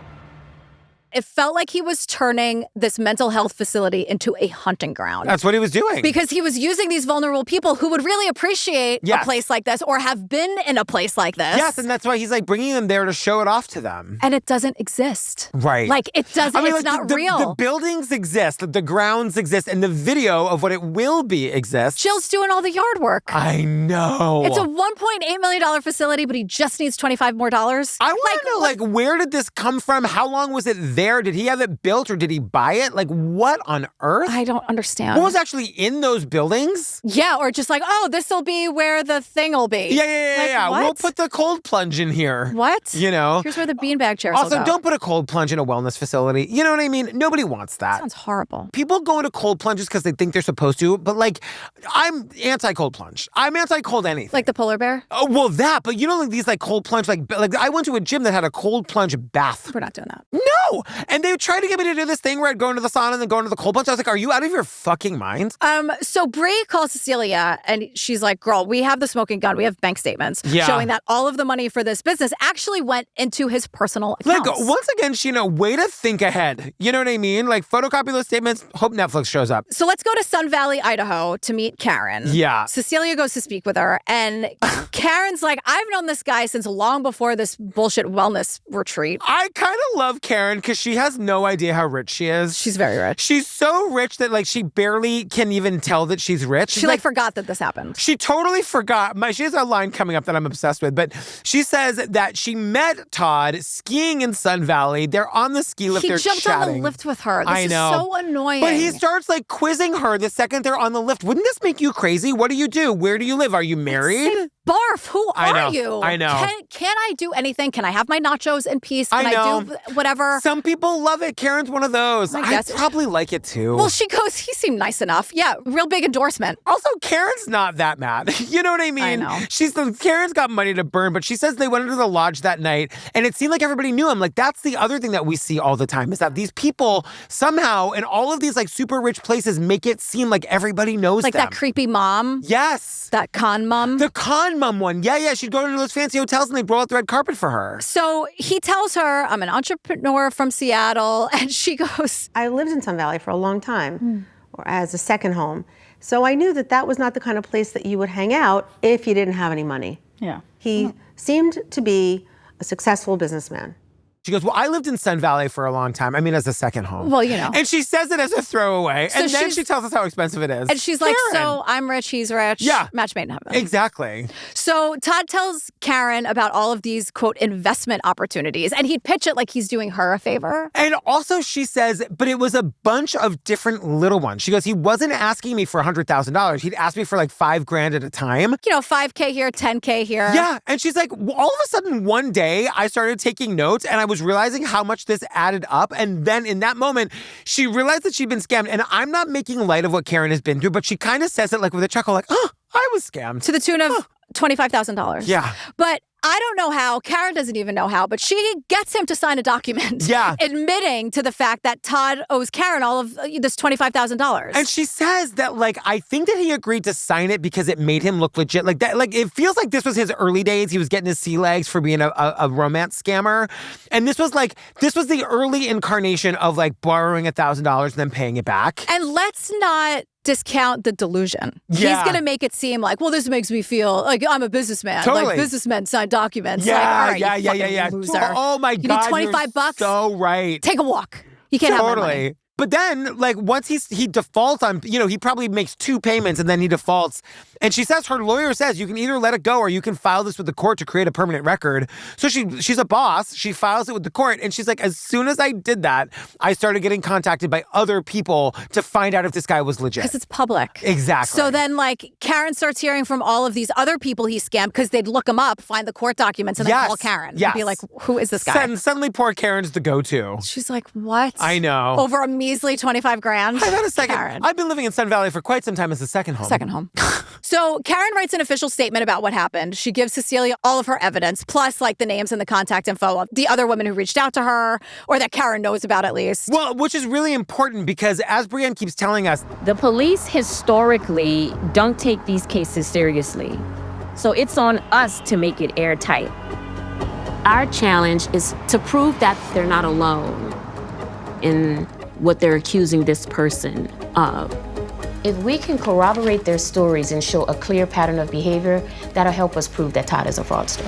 it felt like he was turning this mental health facility into a hunting ground. That's what he was doing. Because he was using these vulnerable people who would really appreciate a place like this or have been in a place like this. Yes, and that's why he's like bringing them there to show it off to them. And it doesn't exist. Right. Like it doesn't, I mean, it's not the, real. The buildings exist, the grounds exist, and the video of what it will be exists. Jill's doing all the yard work. I know. It's a $1.8 million facility, but he just needs $25 more. I want to know, where did this come from? How long was it there? Did he have it built or did he buy it? Like, what on earth? I don't understand. What was actually in those buildings? Yeah, or just like, oh, this will be where the thing will be. Yeah. What? We'll put the cold plunge in here. What? You know? Here's where the beanbag chairs will Also, go. don't put a cold plunge in a wellness facility. You know what I mean? Nobody wants that. Sounds horrible. People go into cold plunges because they think they're supposed to, but like, I'm anti-cold plunge. I'm anti-cold anything. Like the polar bear? Oh, well, that, but you know, like these like cold plunge, like I went to a gym that had a cold plunge bath. We're not doing that. No! And they tried to get me to do this thing where I'd go into the sauna and then go into the cold plunge. I was like, are you out of your fucking mind? So Brie calls Cecilia and she's like, girl, we have the smoking gun. We have bank statements showing that all of the money for this business actually went into his personal accounts. Like, once again, Sheena, way to think ahead. You know what I mean? Like, photocopy those statements, hope Netflix shows up. So let's go to Sun Valley, Idaho to meet Karen. Yeah. Cecilia goes to speak with her and Karen's like, I've known this guy since long before this bullshit wellness retreat. I kind of love Karen because she has no idea how rich she is. She's very rich. She's so rich that like she barely can even tell that she's rich. She like forgot that this happened. She totally forgot. She has a line coming up that I'm obsessed with, but she says that she met Todd skiing in Sun Valley. They're on the ski lift. He they're jumped chatting. on the lift with her. This I know. is so annoying. But he starts like quizzing her the second they're on the lift. Wouldn't this make you crazy? What do you do? Where do you live? Are you married? Barf, who I know, are you? I know. Can I do anything? Can I have my nachos in peace? Can I do whatever? Some people love it. Karen's one of those. I probably like it too. Well, she goes, he seemed nice enough. Yeah, real big endorsement. Also, Karen's not that mad. You know what I mean? I know. Karen's got money to burn, but she says they went into the lodge that night and it seemed like everybody knew him. Like, that's the other thing that we see all the time is that these people somehow in all of these like super rich places make it seem like everybody knows like them. That creepy mom. Yes. That con mom. The con mom one. Yeah. She'd go to those fancy hotels and they'd roll out the red carpet for her. So he tells her, I'm an entrepreneur from Seattle. And she goes, I lived in Sun Valley for a long time, or as a second home. So I knew that that was not the kind of place that you would hang out if you didn't have any money. Yeah. He seemed to be a successful businessman. She goes, well, I lived in Sun Valley for a long time. I mean, as a second home. Well, you know. And she says it as a throwaway. So and then she tells us how expensive it is. And she's like, so I'm rich, he's rich. Yeah. Match made in heaven. Exactly. So Todd tells Karen about all of these, quote, investment opportunities. And he'd pitch it like he's doing her a favor. And also she says, but it was a bunch of different little ones. She goes, he wasn't asking me for $100,000. He'd ask me for like $5,000 at a time. You know, $5K here, $10K here. Yeah. And she's like, all of a sudden one day I started taking notes and I was realizing how much this added up. And then in that moment, she realized that she'd been scammed. And I'm not making light of what Karen has been through, but she kind of says it like with a chuckle, like, oh, I was scammed. To the tune of $25,000. Yeah. But I don't know how, Karen doesn't even know how, but she gets him to sign a document admitting to the fact that Todd owes Karen all of this $25,000. And she says that, like, I think that he agreed to sign it because it made him look legit. Like, that, like, it feels like this was his early days. He was getting his sea legs for being a romance scammer. And this was the early incarnation of, like, borrowing $1,000 and then paying it back. And let's not discount the delusion. Yeah. He's going to make it seem like, well, this makes me feel like I'm a businessman. Totally. Like businessmen sign documents. Yeah, like, all right, yeah. Loser. Oh my God. You need $25? So right. Take a walk. You can't have my money. But then, like, once he defaults on, you know, he probably makes 2 payments and then he defaults. And she says, her lawyer says, you can either let it go or you can file this with the court to create a permanent record. So she's a boss. She files it with the court. And she's like, as soon as I did that, I started getting contacted by other people to find out if this guy was legit. Because it's public. Exactly. So then, like, Karen starts hearing from all of these other people he scammed because they'd look him up, find the court documents, and then call Karen. Yes. And be like, who is this guy? Suddenly poor Karen's the go-to. She's like, what? I know. Over a measly $25,000? Hold on a second. Karen. I've been living in Sun Valley for quite some time as a second home. Second home. So Karen writes an official statement about what happened. She gives Cecilie all of her evidence, plus like the names and the contact info of the other women who reached out to her, or that Karen knows about at least. Well, which is really important because as Brianne keeps telling us, the police historically don't take these cases seriously. So it's on us to make it airtight. Our challenge is to prove that they're not alone in what they're accusing this person of. If we can corroborate their stories and show a clear pattern of behavior, that'll help us prove that Todd is a fraudster.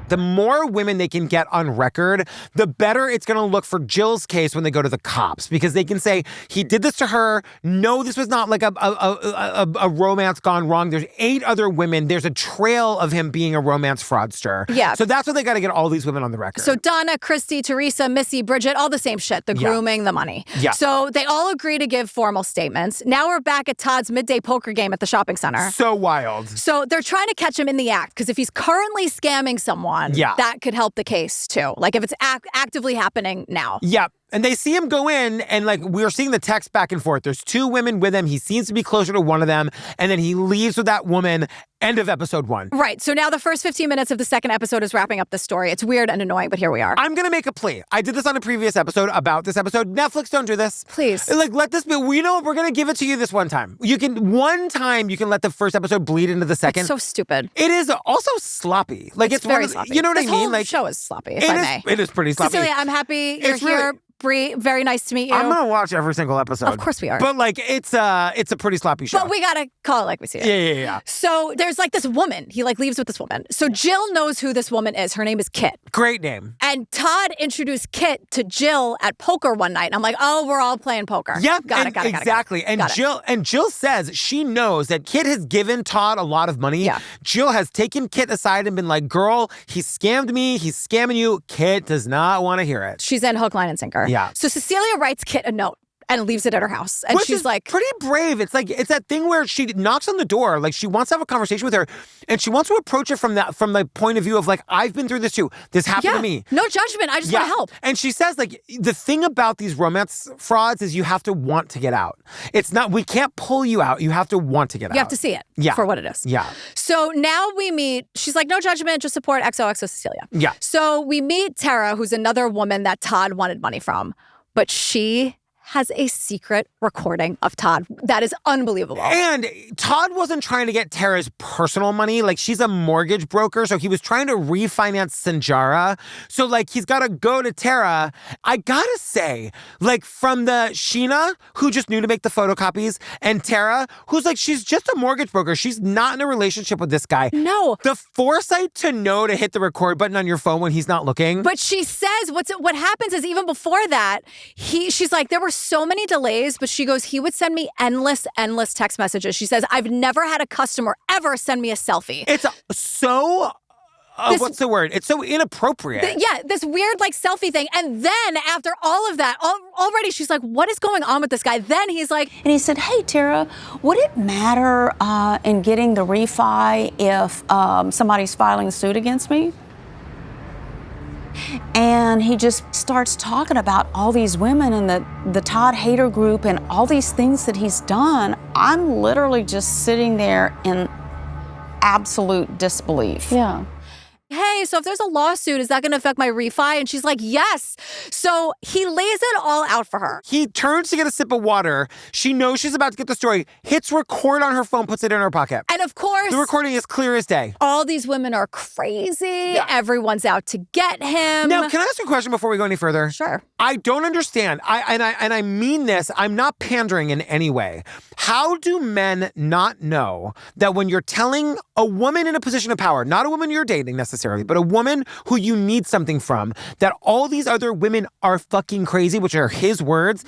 The more women they can get on record, the better it's going to look for Jill's case when they go to the cops, because they can say, he did this to her. No, this was not like a romance gone wrong. There's 8 other women. There's a trail of him being a romance fraudster. Yeah. So that's what they got to get all these women on the record. So Donna, Christy, Teresa, Missy, Bridget, all the same shit. The grooming, the money. Yeah. So they all agree to give formal statements. Now we're back at Todd's midday poker game at the shopping center. So wild. So they're trying to catch him in the act, because if he's currently scamming someone, that could help the case too. Like if it's actively happening now. Yeah. And they see him go in, and like we're seeing the text back and forth. There's 2 women with him. He seems to be closer to one of them. And then he leaves with that woman. End of episode 1. Right. So now the first 15 minutes of the second episode is wrapping up the story. It's weird and annoying, but here we are. I'm going to make a plea. I did this on a previous episode about this episode. Netflix, don't do this. Please. Like, let this be. You know what? We're going to give it to you this one time. One time you can let the first episode bleed into the second. It's so stupid. It is also sloppy. Like, it's very sloppy. sloppy. You know what this I mean? Whole Like, show is sloppy, if I may. It is pretty sloppy. Cecilie, I'm happy you're here. Bree, very nice to meet you. I'm gonna watch every single episode. Of course we are. But like, it's a pretty sloppy show. But we gotta call it like we see it. Yeah. So there's like this woman. He like leaves with this woman. So Jill knows who this woman is. Her name is Kit. Great name. And Todd introduced Kit to Jill at poker one night. And I'm like, oh, we're all playing poker. Yeah, got it. Exactly. And Jill says she knows that Kit has given Todd a lot of money. Yeah. Jill has taken Kit aside and been like, girl, he scammed me. He's scamming you. Kit does not want to hear it. She's in hook, line, and sinker. Yeah. So Cecilia writes Kit a note and leaves it at her house. And Which she's is like, pretty brave. It's like, it's that thing where she knocks on the door. Like, she wants to have a conversation with her, and she wants to approach it from the point of view of like, I've been through this too. This happened to me. No judgment. I just want to help. And she says, like, the thing about these romance frauds is you have to want to get out. It's not, we can't pull you out. You have to want to get out. You have to see it for what it is. Yeah. So now we meet, she's like, no judgment, just support XOXO Cecilia. Yeah. So we meet Tara, who's another woman that Todd wanted money from, but she has a secret recording of Todd. That is unbelievable. And Todd wasn't trying to get Tara's personal money. Like, she's a mortgage broker, so he was trying to refinance Sanjara. So, like, he's got to go to Tara. I gotta say, like, from the Sheena, who just knew to make the photocopies, and Tara, who's like, she's just a mortgage broker. She's not in a relationship with this guy. No. The foresight to know to hit the record button on your phone when he's not looking. But she says what happens is even before that, she's like, there were so many delays, but she goes, he would send me endless text messages. She says, I've never had a customer ever send me a selfie. It's so... what's the word? It's so inappropriate. This weird like selfie thing. And then after all of that, already she's like, what is going on with this guy? Then he's like... And he said, hey, Tara, would it matter in getting the refi if somebody's filing suit against me? And he just starts talking about all these women and the Todd hater group and all these things that he's done. I'm literally just sitting there in absolute disbelief. Yeah. Hey, so if there's a lawsuit, is that going to affect my refi? And she's like, yes. So he lays it all out for her. He turns to get a sip of water. She knows she's about to get the story, hits record on her phone, puts it in her pocket. And of course, the recording is clear as day. All these women are crazy. Yeah. Everyone's out to get him. Now, can I ask you a question before we go any further? Sure. I don't understand. I mean this. I'm not pandering in any way. How do men not know that when you're telling a woman in a position of power, not a woman you're dating necessarily, but a woman who you need something from, that all these other women are fucking crazy, which are his words?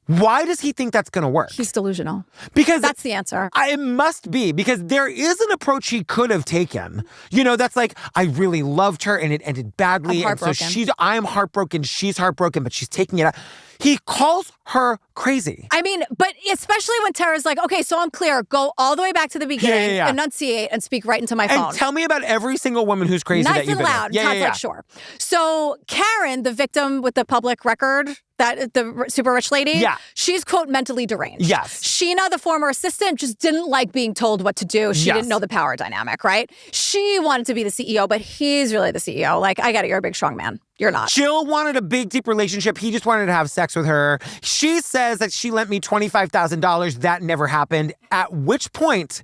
Why does he think that's going to work? He's delusional. Because that's the answer. It must be, because there is an approach he could have taken. You know, that's like, I really loved her and it ended badly. I'm heartbroken. And so I'm heartbroken, she's heartbroken, but she's taking it out. He calls her crazy. I mean, but especially when Tara's like, okay, so I'm clear. Go all the way back to the beginning, enunciate, and speak right into my phone. And tell me about every single woman who's crazy nice that you've been and loud. with. Todd's like, sure. So Karen, the victim with the public record, the super rich lady, she's, quote, mentally deranged. Yes. Sheena, the former assistant, just didn't like being told what to do. She didn't know the power dynamic, right? She wanted to be the CEO, but he's really the CEO. Like, I get it. You're a big, strong man. You're not. Jill wanted a big, deep relationship. He just wanted to have sex with her. She says that she lent me $25,000. That never happened. At which point...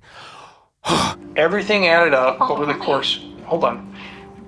Everything added up over the course... Hold on.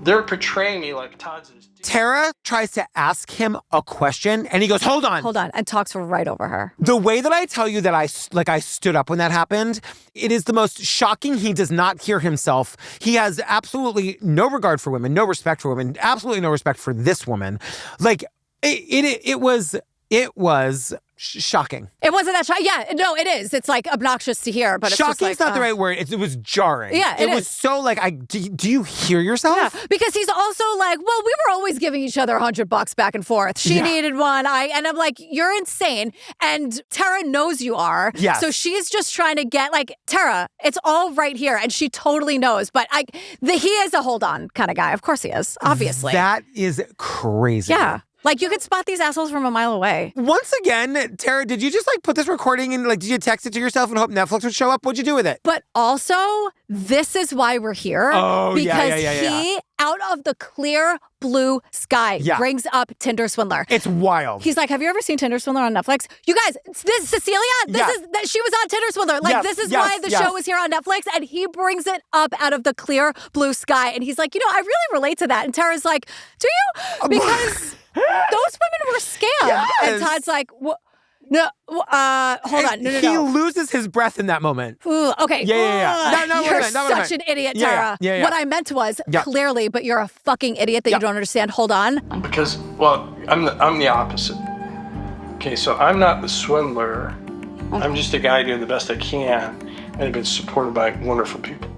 They're portraying me like Todd's... Tara tries to ask him a question, and he goes, hold on. Hold on, and talks right over her. The way that I tell you that I stood up when that happened, it is the most shocking. He does not hear himself. He has absolutely no regard for women, no respect for women, absolutely no respect for this woman. Like, it was shocking. It wasn't that shocking. Yeah, no, it is. It's like obnoxious to hear, but it's just like... Shocking's not the right word. It was jarring. Yeah, it was so like, do you hear yourself? Yeah, because he's also like, well, we were always giving each other $100 back and forth. She needed one. And I'm like, you're insane. And Tara knows you are. Yes. So she's just trying to get like, Tara, it's all right here. And she totally knows. But he is a hold on kind of guy. Of course he is, obviously. That is crazy. Yeah. Like, you could spot these assholes from a mile away. Once again, Tara, did you just, like, put this recording in, like, did you text it to yourself and hope Netflix would show up? What'd you do with it? But also, this is why we're here. Oh, because he out of the clear blue sky brings up Tinder Swindler. It's wild. He's like, have you ever seen Tinder Swindler on Netflix? You guys, this Cecilia, she was on Tinder Swindler. Like, this is why the show is here on Netflix. And he brings it up out of the clear blue sky. And he's like, I really relate to that. And Tara's like, do you? Because those women were scammed. Yes. And Todd's like, no, hold on. No. He loses his breath in that moment. Ooh, okay. Yeah. No, you're such an idiot, Tara. Yeah. What I meant was, clearly, but you're a fucking idiot that you don't understand. Hold on. Because, well, I'm the opposite. Okay, so I'm not the swindler. I'm just a guy doing the best I can, and I've been supported by wonderful people.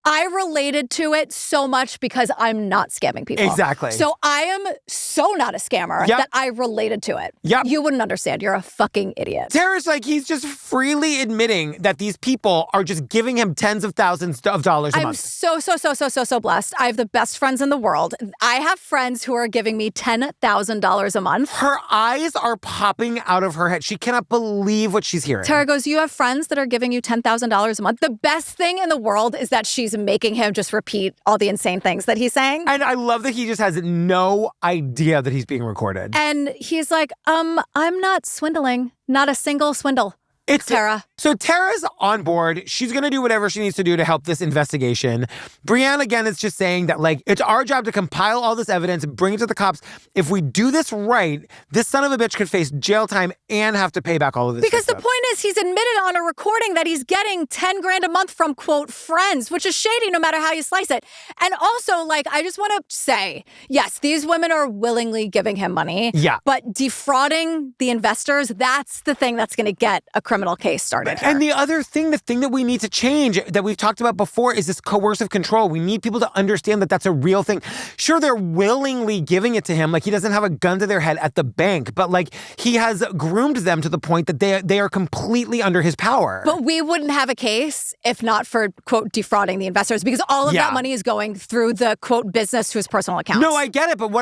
I related to it so much because I'm not scamming people. Exactly. So I am so not a scammer that I related to it. Yep. You wouldn't understand. You're a fucking idiot. Tara's like, he's just freely admitting that these people are just giving him tens of thousands of dollars a month. I'm so blessed. I have the best friends in the world. I have friends who are giving me $10,000 a month. Her eyes are popping out of her head. She cannot believe what she's hearing. Tara goes, you have friends that are giving you $10,000 a month? The best thing in the world is that she's making him just repeat all the insane things that he's saying. And I love that he just has no idea that he's being recorded. And he's like, I'm not swindling. Not a single swindle. It's Tara. So Tara's on board. She's going to do whatever she needs to do to help this investigation. Brianne, again, is just saying that, like, it's our job to compile all this evidence and bring it to the cops. If we do this right, this son of a bitch could face jail time and have to pay back all of this Because the stuff. point is, he's admitted on a recording that he's getting $10,000 a month from, quote, friends, which is shady no matter how you slice it. And also, like, I just want to say, yes, these women are willingly giving him money. Yeah. But defrauding the investors, that's the thing that's going to get a criminal case started here. And the other thing, the thing that we need to change that we've talked about before is this coercive control. We need people to understand that that's a real thing. Sure, they're willingly giving it to him. Like, he doesn't have a gun to their head at the bank, but like, he has groomed them to the point that they are completely under his power. But we wouldn't have a case if not for, quote, defrauding the investors, because all of that money is going through the, quote, business to his personal account. No, I get it. But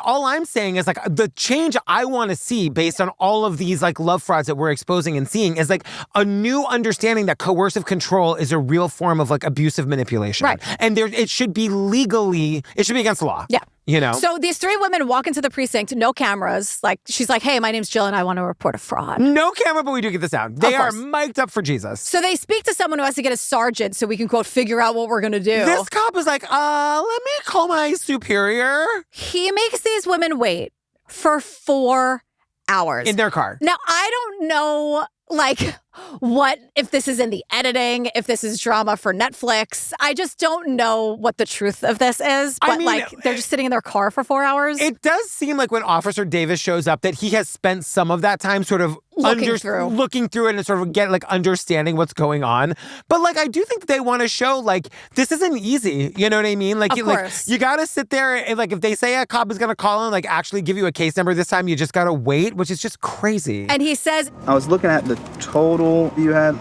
all I'm saying is, like, the change I want to see based on all of these, like, love frauds that we're exposing and seeing is, like, a new understanding that coercive control is a real form of, like, abusive manipulation. Right. And it should be against the law. Yeah. You know? So these three women walk into the precinct, no cameras. Like, she's like, hey, my name's Jill and I want to report a fraud. No camera, but we do get the sound. They are mic'd up for Jesus. So they speak to someone who has to get a sergeant so we can, quote, figure out what we're going to do. This cop is like, let me call my superior. He makes these women wait for 4 hours. In their car. Now, I don't know, like, what, if this is in the editing, if this is drama for Netflix. I just don't know what the truth of this is. But, I mean, like, they're just sitting in their car for 4 hours. It does seem like when Officer Davis shows up that he has spent some of that time sort of looking through it and sort of understanding what's going on. But, like, I do think they want to show, like, this isn't easy. You know what I mean? Like, of course. You got to sit there and, like, if they say a cop is going to call and, like, actually give you a case number this time, you just got to wait, which is just crazy. And he says, I was looking at the total you had.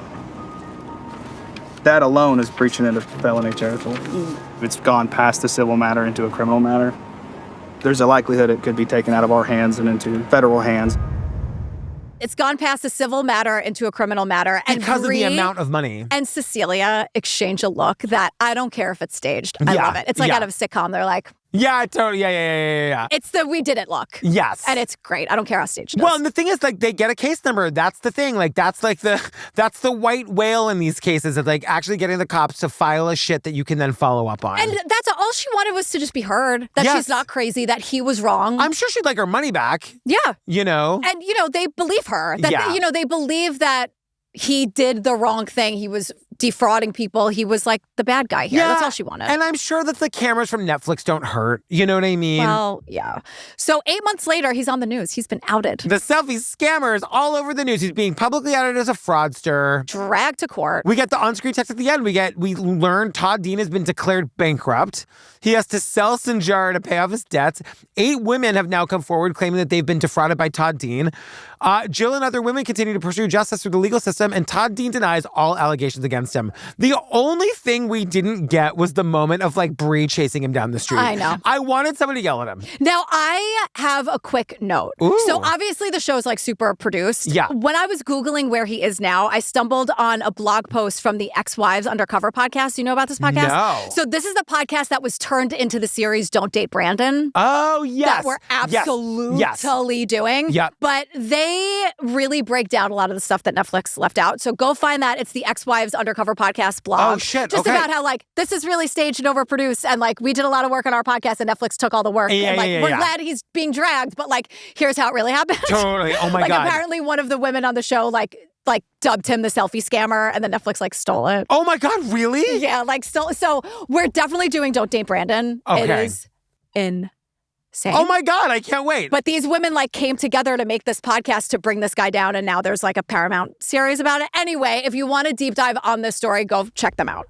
That alone is breaching into felony territory. It's gone past the civil matter into a criminal matter. There's a likelihood it could be taken out of our hands and into federal hands. It's gone past a civil matter into a criminal matter. And because of the amount of money. And Cecilia exchange a look that I don't care if it's staged. I love it. It's like out of a sitcom. They're like, yeah, totally. Yeah. It's the we did it look. Yes. And it's great. I don't care how staged it is. Well, and the thing is, like, they get a case number. That's the thing. Like, that's the white whale in these cases, of, like, actually getting the cops to file a shit that you can then follow up on. And that's all she wanted, was to just be heard. That she's not crazy, that he was wrong. I'm sure she'd like her money back. Yeah. You know? And, they believe her. That, they believe that he did the wrong thing. He was defrauding people. He was like the bad guy here. That's all she wanted. And I'm sure that the cameras from Netflix don't hurt. You know what I mean? Well, yeah. So 8 months later, he's on the news. He's been outed. The Selfie scammer is all over the news. He's being publicly outed as a fraudster. Dragged to court. We get the on-screen text at the end. We learn Todd Dean has been declared bankrupt. He has to sell Sanjara to pay off his debts. 8 women have now come forward claiming that they've been defrauded by Todd Dean. Jill and other women continue to pursue justice through the legal system, and Todd Dean denies all allegations against him. The only thing we didn't get was the moment of like Bree chasing him down the street. I know. I wanted somebody to yell at him. Now, I have a quick note. Ooh. So obviously the show's like super produced. Yeah. When I was Googling where he is now, I stumbled on a blog post from the Ex-Wives Undercover podcast. Do you know about this podcast? No. So this is the podcast that was turned into the series Don't Date Brandon. Oh, yes. That we're absolutely doing. Yep. But they really break down a lot of the stuff that Netflix left out. So go find that. It's the Ex-Wives Undercover podcast blog. Oh, shit. Just okay. about how like this is really staged and overproduced, and like we did a lot of work on our podcast and Netflix took all the work. Yeah, and like yeah, we're yeah. glad he's being dragged, but like here's how it really happened. Totally. Oh my like, God. Apparently one of the women on the show like dubbed him the selfie scammer, and then Netflix like stole it. Oh my God, really? Yeah, like still. So we're definitely doing Don't Date Brandon. Okay. It is insane. Oh my God, I can't wait. But these women like came together to make this podcast to bring this guy down, and now there's like a Paramount series about it. Anyway, if you want a deep dive on this story, go check them out.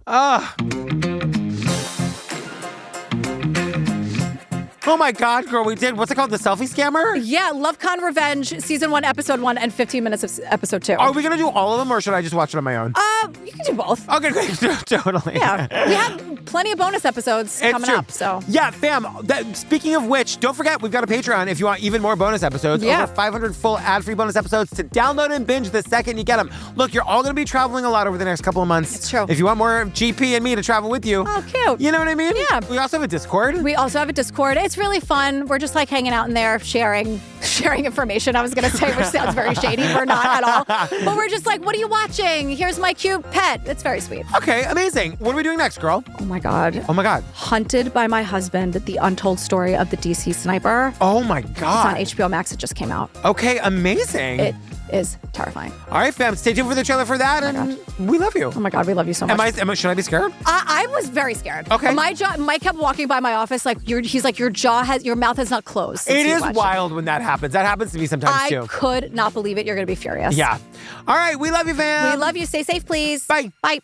Oh my God, girl, we did, what's it called, the selfie scammer? Yeah, Love Con Revenge, season 1, episode 1, and 15 minutes of episode 2. Are we going to do all of them, or should I just watch it on my own? You can do both. Okay, great. Totally. Yeah, we have plenty of bonus episodes coming up, so. Yeah, fam, speaking of which, don't forget, we've got a Patreon if you want even more bonus episodes. Yeah. Over 500 full ad-free bonus episodes to download and binge the second you get them. Look, you're all going to be traveling a lot over the next couple of months. It's true. If you want more GP and me to travel with you. Oh, cute. You know what I mean? Yeah. We also have a Discord. We also have a Discord. It's really fun. We're just like hanging out in there, sharing information, I was going to say, which sounds very shady. We're not at all. But we're just like, what are you watching? Here's my cute pet. It's very sweet. Okay, amazing. What are we doing next, girl? Oh my God. Oh my God. Hunted by My Husband, the untold story of the DC sniper. Oh my God. It's on HBO Max. It just came out. Okay, amazing. It is terrifying. All right, fam, stay tuned for the trailer for that, and we love you. Oh my God, we love you so much. Should I be scared? I was very scared. Okay. Mike kept walking by my office like, he's like, your mouth has not closed. It is wild when that happens. That happens to me sometimes too. I could not believe it. You're going to be furious. Yeah. All right, we love you, fam. We love you. Stay safe, please. Bye. Bye.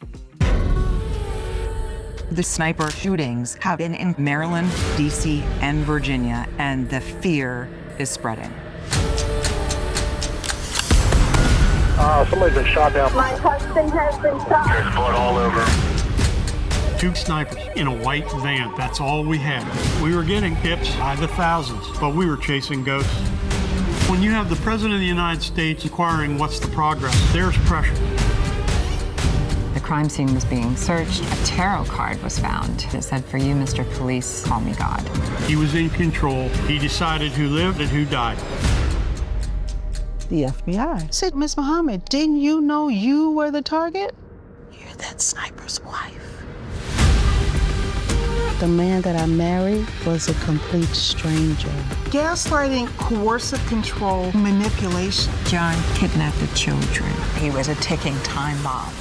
The sniper shootings have been in Maryland, DC, and Virginia, and the fear is spreading. Somebody's been shot down. My husband has been shot. There's blood all over. 2 snipers in a white van. That's all we had. We were getting hits by the thousands, but we were chasing ghosts. When you have the President of the United States inquiring what's the progress, there's pressure. The crime scene was being searched. A tarot card was found. It said, "For you, Mr. Police, call me God." He was in control. He decided who lived and who died. The FBI said, "Miss Muhammad, didn't you know you were the target? You're that sniper's wife." The man that I married was a complete stranger. Gaslighting, coercive control, manipulation. John kidnapped the children. He was a ticking time bomb.